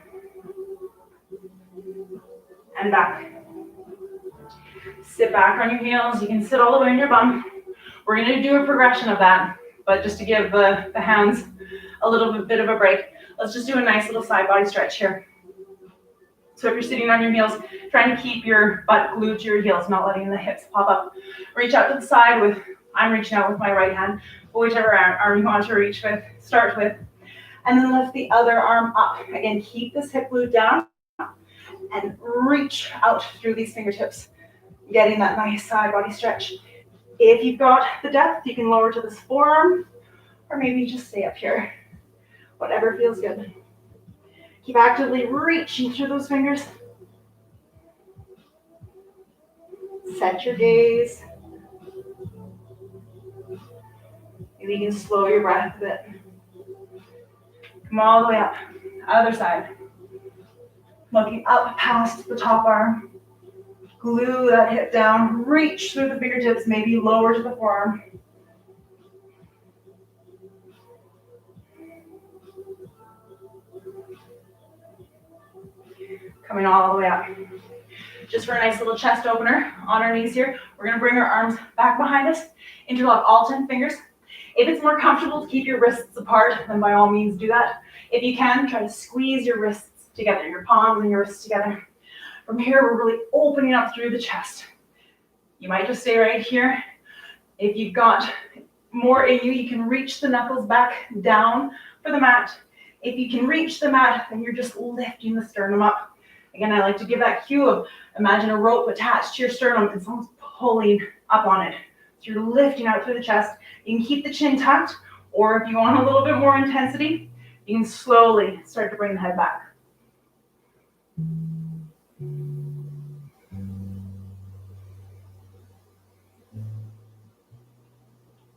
And back. Sit back on your heels. You can sit all the way on your bum. We're going to do a progression of that, but just to give the hands a little bit of a break, let's just do a nice little side body stretch here. So if you're sitting on your heels, trying to keep your butt glued to your heels, not letting the hips pop up. Reach out to the side with, I'm reaching out with my right hand, whichever arm you want to reach with, start with. And then lift the other arm up. Again, keep this hip glued down and reach out through these fingertips, getting that nice side body stretch. If you've got the depth, you can lower to this forearm, or maybe just stay up here. Whatever feels good. Keep actively reaching through those fingers. Set your gaze. Maybe you can slow your breath a bit. Come all the way up. Other side. Looking up past the top arm. Glue that hip down. Reach through the fingertips, maybe lower to the forearm. Coming all the way up. Just for a nice little chest opener on our knees here, we're going to bring our arms back behind us, interlock all 10 fingers. If it's more comfortable to keep your wrists apart, then by all means do that. If you can, try to squeeze your wrists together, your palms and your wrists together. From here, we're really opening up through the chest. You might just stay right here. If you've got more in you, you can reach the knuckles back down for the mat. If you can reach the mat, then you're just lifting the sternum up. Again, I like to give that cue of imagine a rope attached to your sternum and someone's pulling up on it. So you're lifting out through the chest. You can keep the chin tucked, or if you want a little bit more intensity, you can slowly start to bring the head back.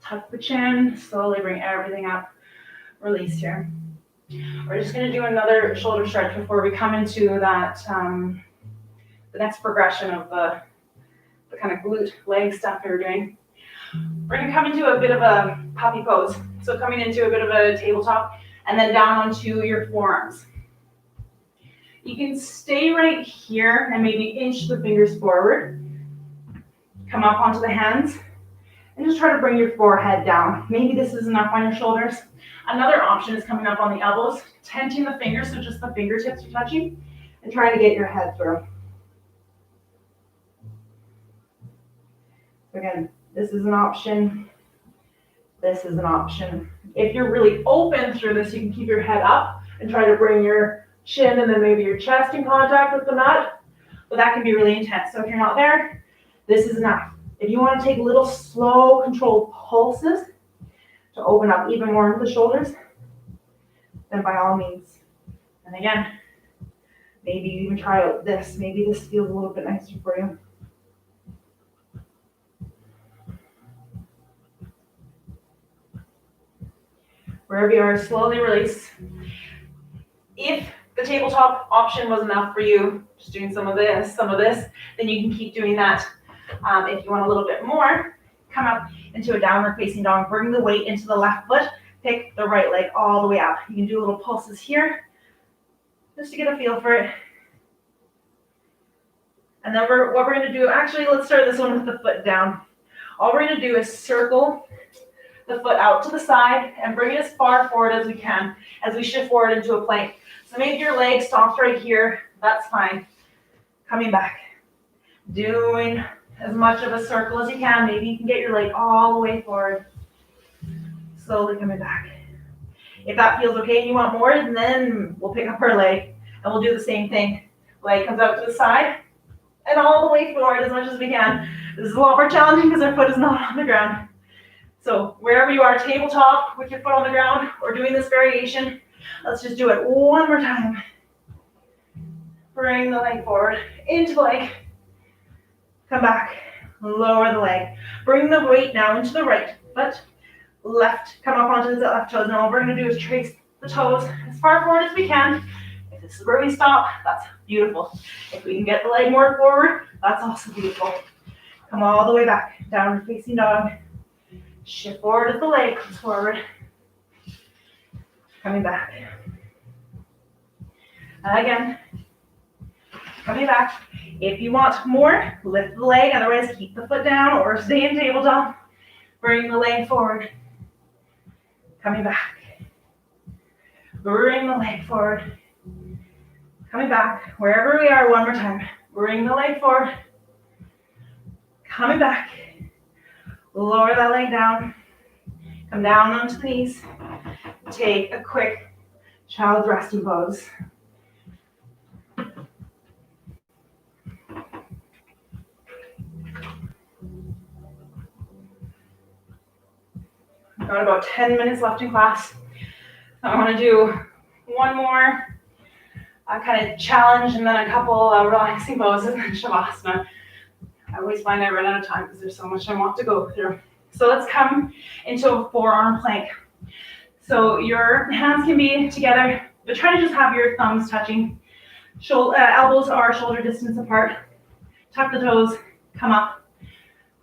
Tuck the chin, slowly bring everything up. Release here. We're just going to do another shoulder stretch before we come into that, the next progression of the kind of glute leg stuff we were doing. We're going to come into a bit of a puppy pose. So coming into a bit of a tabletop and then down onto your forearms. You can stay right here and maybe inch the fingers forward. Come up onto the hands and just try to bring your forehead down. Maybe this is enough on your shoulders. Another option is coming up on the elbows, tenting the fingers so just the fingertips are touching, and trying to get your head through. Again, this is an option. This is an option. If you're really open through this, you can keep your head up and try to bring your chin and then maybe your chest in contact with the mat, but that can be really intense. So if you're not there, this is enough. If you want to take little slow, controlled pulses to open up even more into the shoulders, then by all means. And again, maybe you even try out this. Maybe this feels a little bit nicer for you. Wherever you are, slowly release. If the tabletop option was enough for you, just doing some of this, then you can keep doing that. If you want a little bit more, come up into a downward facing dog. Bring the weight into the left foot. Pick the right leg all the way up. You can do little pulses here, just to get a feel for it. And then what we're going to do, actually, let's start this one with the foot down. All we're going to do is circle the foot out to the side and bring it as far forward as we can as we shift forward into a plank. So maybe your leg stops right here. That's fine. Coming back. Doing as much of a circle as you can. Maybe you can get your leg all the way forward. Slowly coming back. If that feels okay and you want more, then we'll pick up our leg and we'll do the same thing. Leg comes out to the side and all the way forward as much as we can. This is a lot more challenging because our foot is not on the ground. So wherever you are, tabletop with your foot on the ground or doing this variation, let's just do it one more time. Bring the leg forward, into the leg. Come back, lower the leg. Bring the weight now into the right foot. Left, come up onto the left toes. Now all we're going to do is trace the toes as far forward as we can. If this is where we stop, that's beautiful. If we can get the leg more forward, that's also beautiful. Come all the way back, downward facing dog. Shift forward as the leg comes forward. Coming back. And again, coming back. If you want more, lift the leg. Otherwise, keep the foot down or stay in tabletop. Bring the leg forward. Coming back. Bring the leg forward. Coming back. Wherever we are, one more time. Bring the leg forward. Coming back. Lower that leg down. Come down onto the knees. Take a quick child's resting pose. Got about 10 minutes left in class. I want to do one more kind of challenge and then a couple relaxing poses and then Shavasana. I always find I run out of time because there's so much I want to go through. So let's come into a forearm plank. So your hands can be together, but try to just have your thumbs touching. Elbows are shoulder distance apart. Tuck the toes, come up.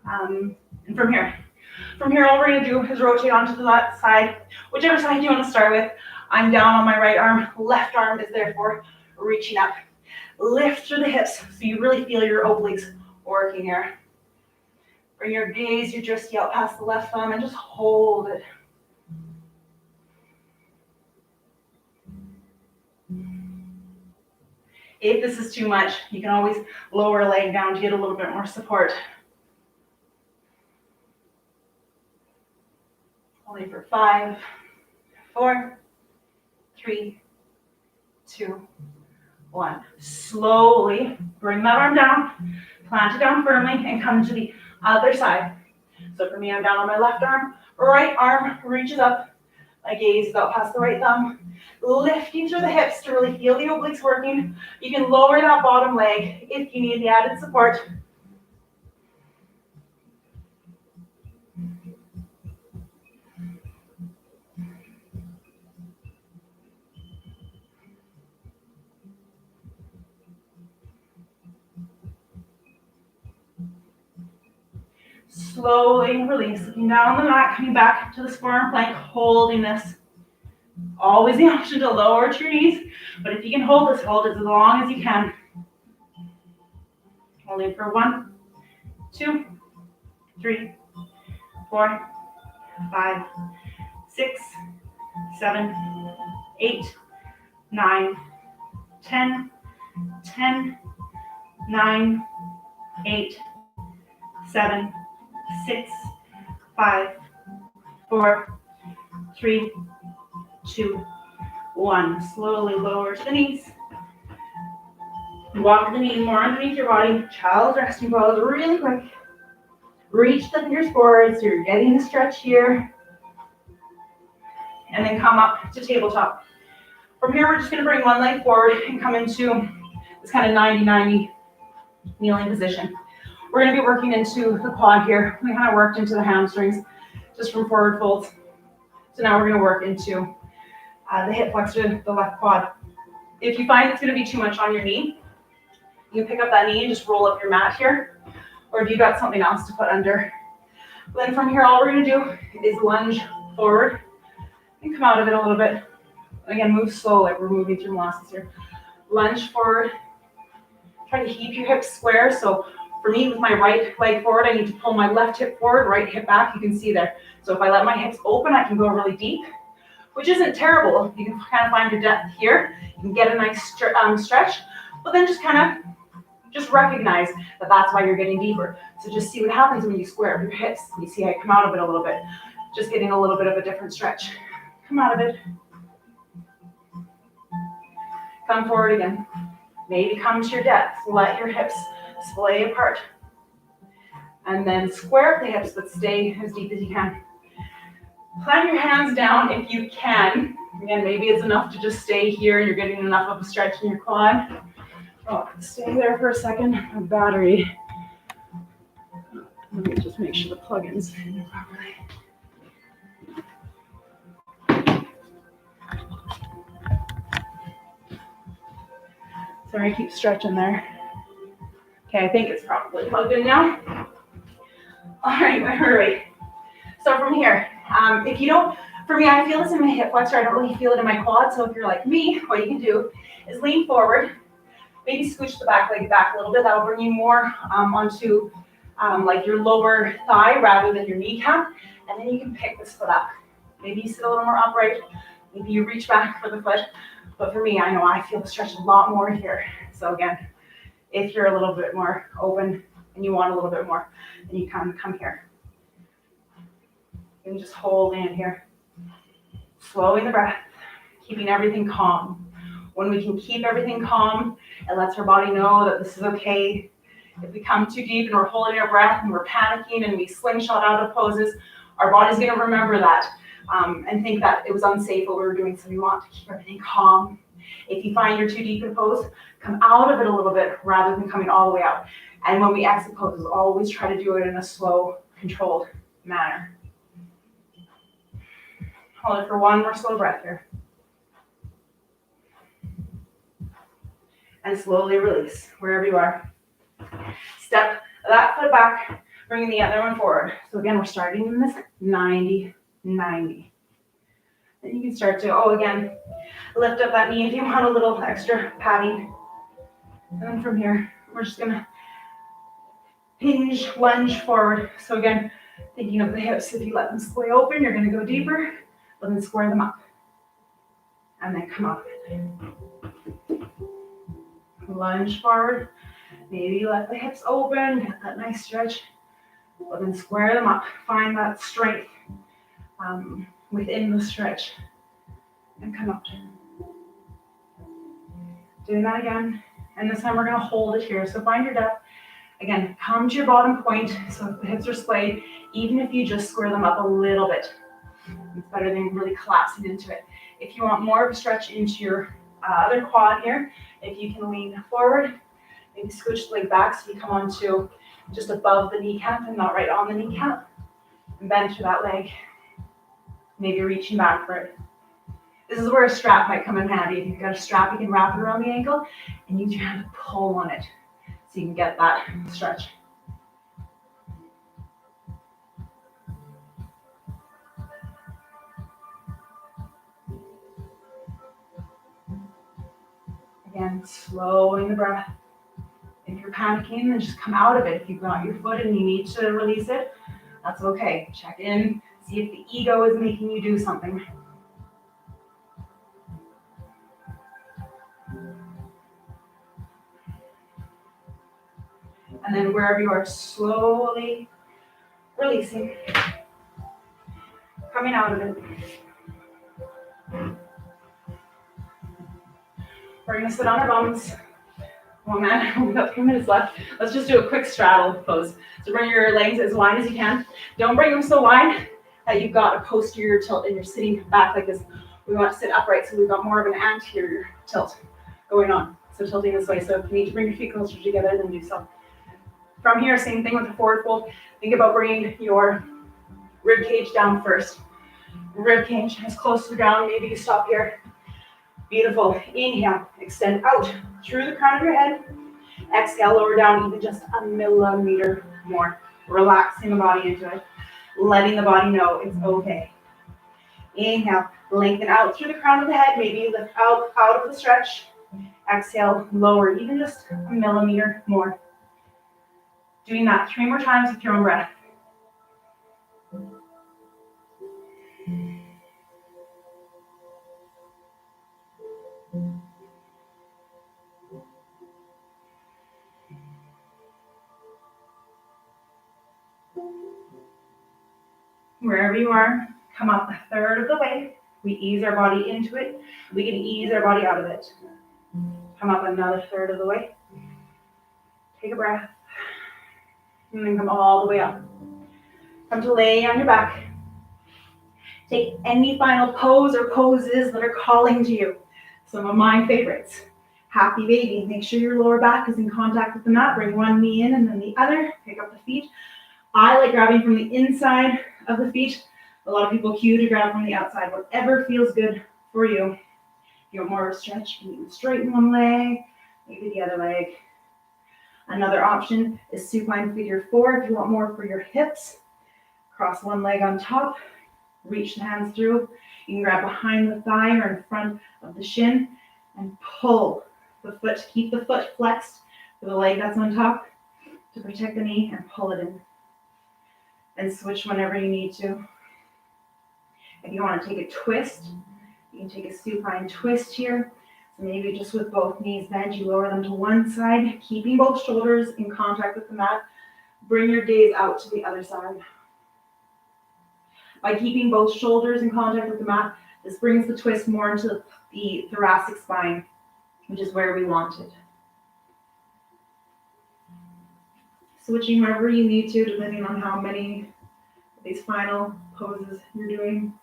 And from here, all we're going to do is rotate onto the left side, whichever side you want to start with. I'm down on my right arm. Left arm is therefore reaching up. Lift through the hips so you really feel your obliques working here. Bring your gaze, your drishti out past the left thumb and just hold it. If this is too much, you can always lower a leg down to get a little bit more support. Only for 5, 4, 3, 2, 1. Slowly bring that arm down, plant it down firmly, and come to the other side. So for me, I'm down on my left arm. Right arm reaches up. My gaze is out past the right thumb. Lifting through the hips to really feel the obliques working. You can lower that bottom leg if you need the added support. Slowly release, looking down on the mat, coming back to this forearm plank, holding this. Always the option to lower to your knees, but if you can hold this, hold it as long as you can. Holding for 1, 2, 3, 4, 5, 6, 7, 8, 9, 10, 10, 9, 8, 7, 6, 5, 4, 3, 2, 1. Slowly lower to the knees. Walk the knee more underneath your body. Child's resting pose really quick. Reach the fingers forward so you're getting the stretch here. And then come up to tabletop. From here, we're just going to bring one leg forward and come into this kind of 90-90 kneeling position. We're going to be working into the quad here. We kind of worked into the hamstrings just from forward folds. So now we're going to work into the hip flexor, the left quad. If you find it's going to be too much on your knee, you can pick up that knee and just roll up your mat here. Or if you've got something else to put under. Then from here, all we're going to do is lunge forward and come out of it a little bit. Again, move slow like we're moving through molasses here. Lunge forward. Try to keep your hips square. So for me, with my right leg forward, I need to pull my left hip forward, right hip back. You can see there. So if I let my hips open, I can go really deep, which isn't terrible. You can kind of find your depth here. You can get a nice stretch, but then just recognize that that's why you're getting deeper. So just see what happens when you square up your hips. You see I come out of it a little bit, just getting a little bit of a different stretch. Come out of it. Come forward again. Maybe come to your depth. Let your hips splay apart. And then square up the hips, but stay as deep as you can. Plant your hands down if you can. Again, maybe it's enough to just stay here. You're getting enough of a stretch in your quad. Oh, stay there for a second. My battery. Let me just make sure the plug-in's in here properly. Sorry, I keep stretching there. Okay, I think it's probably plugged in now. All right, wait. So from here, if you don't, for me, I feel this in my hip flexor. I don't really feel it in my quad. So if you're like me, what you can do is lean forward, maybe scooch the back leg back a little bit. That'll bring you more onto like your lower thigh rather than your kneecap. And then you can pick this foot up. Maybe you sit a little more upright. Maybe you reach back for the foot. But for me, I know I feel the stretch a lot more here. So again, if you're a little bit more open and you want a little bit more, then you come here. You can just hold in here. Slowing the breath, keeping everything calm. When we can keep everything calm, it lets our body know that this is okay. If we come too deep and we're holding our breath and we're panicking and we slingshot out of poses, our body's going to remember that and think that it was unsafe what we were doing. So we want to keep everything calm. If you find you're too deep in pose, come out of it a little bit rather than coming all the way out. And when we exit poses, always try to do it in a slow, controlled manner. Hold it for one more slow breath here. And slowly release wherever you are. Step that foot back, bringing the other one forward. So again, we're starting in this 90-90. Then you can start to, again, lift up that knee if you want a little extra padding. And then from here, we're just gonna hinge, lunge forward. So again, thinking of the hips, if you let them splay open, you're gonna go deeper, but then square them up. And then come up. Lunge forward. Maybe you let the hips open, get that nice stretch, but then square them up. Find that strength within the stretch and come up. Doing that again. And this time we're going to hold it here. So find your depth. Again, come to your bottom point. So if the hips are splayed, even if you just square them up a little bit, it's better than really collapsing into it. If you want more of a stretch into your other quad here, if you can lean forward, maybe scooch the leg back so you come onto just above the kneecap and not right on the kneecap. And bend through that leg. Maybe reaching back for it. This is where a strap might come in handy. If you've got a strap, you can wrap it around the ankle and use your hand to pull on it so you can get that stretch. Again, slowing the breath. If you're panicking, then just come out of it. If you've got your foot and you need to release it, that's okay. Check in, see if the ego is making you do something. And then wherever you are, slowly releasing. Coming out of it. We're going to sit on our bums. Oh man, we've got 3 minutes left. Let's just do a quick straddle pose. So bring your legs as wide as you can. Don't bring them so wide that you've got a posterior tilt and you're sitting back like this. We want to sit upright, so we've got more of an anterior tilt going on. So tilting this way. So if you need to bring your feet closer together, then do so. From here, same thing with the forward fold. Think about bringing your rib cage down first. Rib cage as close to the ground. Maybe you stop here. Beautiful. Inhale, extend out through the crown of your head. Exhale, lower down even just a millimeter more. Relaxing the body into it. Letting the body know it's okay. Inhale, lengthen out through the crown of the head. Maybe lift out of the stretch. Exhale, lower even just a millimeter more. Doing that 3 more times with your own breath. Wherever you are, come up a third of the way. We ease our body into it. We can ease our body out of it. Come up another third of the way. Take a breath. And then come all the way up. Come to lay on your back. Take any final pose or poses that are calling to you. Some of my favorites. Happy baby. Make sure your lower back is in contact with the mat. Bring one knee in and then the other. Pick up the feet. I like grabbing from the inside of the feet. A lot of people cue to grab from the outside. Whatever feels good for you. If you want more of a stretch, you can straighten one leg, maybe the other leg. Another option is supine figure 4 if you want more for your hips. Cross one leg on top, reach the hands through. You can grab behind the thigh or in front of the shin and pull the foot. Keep the foot flexed for the leg that's on top to protect the knee and pull it in. And switch whenever you need to. If you want to take a twist, you can take a supine twist here. So maybe just with both knees bent, you lower them to one side, keeping both shoulders in contact with the mat. Bring your gaze out to the other side. By keeping both shoulders in contact with the mat, this brings the twist more into the thoracic spine, which is where we want it. Switching wherever you need to, depending on how many of these final poses you're doing.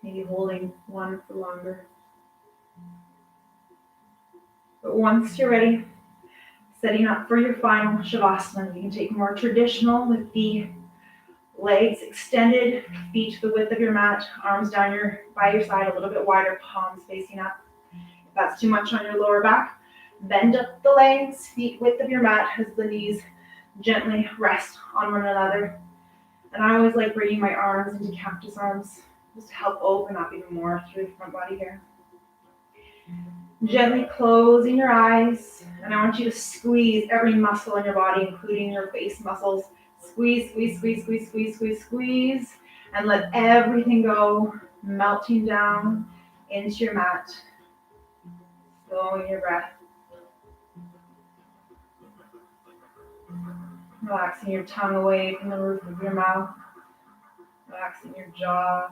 Maybe holding one for longer. But once you're ready, setting up for your final Shavasana. You can take more traditional with the legs extended, feet to the width of your mat, arms down by your side, a little bit wider, palms facing up. If that's too much on your lower back, bend up the legs, feet width of your mat as the knees gently rest on one another. And I always like bringing my arms into cactus arms just to help open up even more through the front body here. Gently closing your eyes, and I want you to squeeze every muscle in your body, including your face muscles. Squeeze, squeeze, squeeze, squeeze, squeeze, squeeze, squeeze, and let everything go, melting down into your mat. Slowing your breath. Relaxing your tongue away from the roof of your mouth. Relaxing your jaw,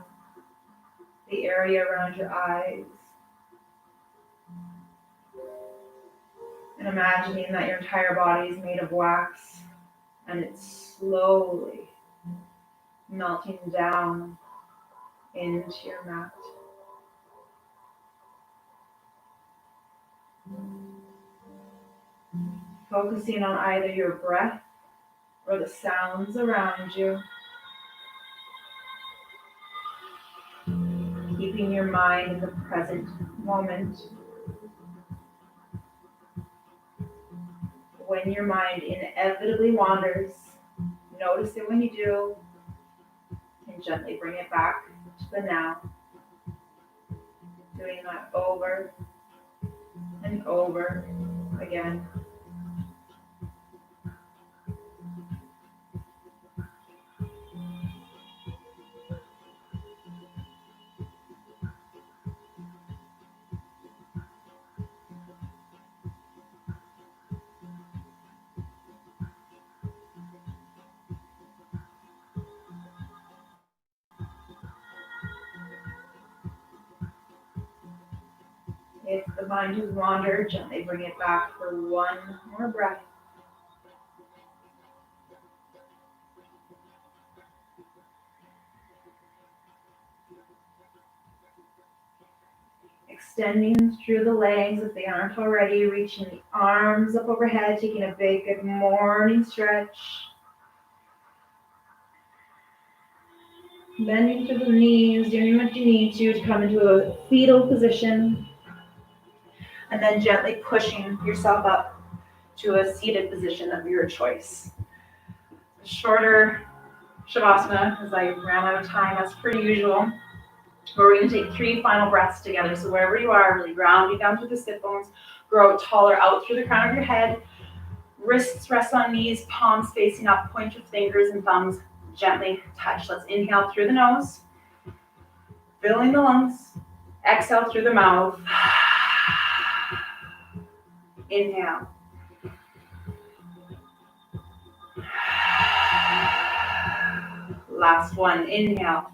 the area around your eyes. And imagining that your entire body is made of wax and it's slowly melting down into your mat. Focusing on either your breath or the sounds around you. Keeping your mind in the present moment. When your mind inevitably wanders, notice it when you do, and gently bring it back to the now. Doing that over and over again. If the mind has wandered, gently bring it back for one more breath. Extending through the legs if they aren't already, reaching the arms up overhead, taking a big good morning stretch. Bending through the knees, doing what you need to come into a fetal position. And then gently pushing yourself up to a seated position of your choice. Shorter Shavasana, because I ran out of time as per usual. We're going to take 3 final breaths together. So wherever you are, really ground you down through the sit bones. Grow taller out through the crown of your head. Wrists rest on knees, palms facing up. Point your fingers and thumbs gently touch. Let's inhale through the nose. Filling the lungs. Exhale through the mouth. Inhale. Last one. Inhale.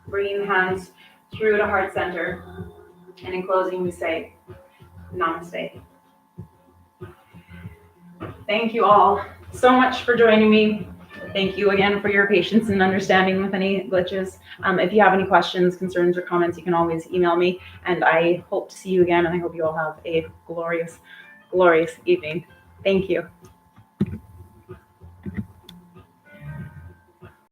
Bringing the hands through to heart center. And in closing, we say, namaste. Thank you all so much for joining me. Thank you again for your patience and understanding with any glitches. If you have any questions, concerns, or comments, you can always email me. And I hope to see you again. And I hope you all have a glorious, glorious evening. Thank you.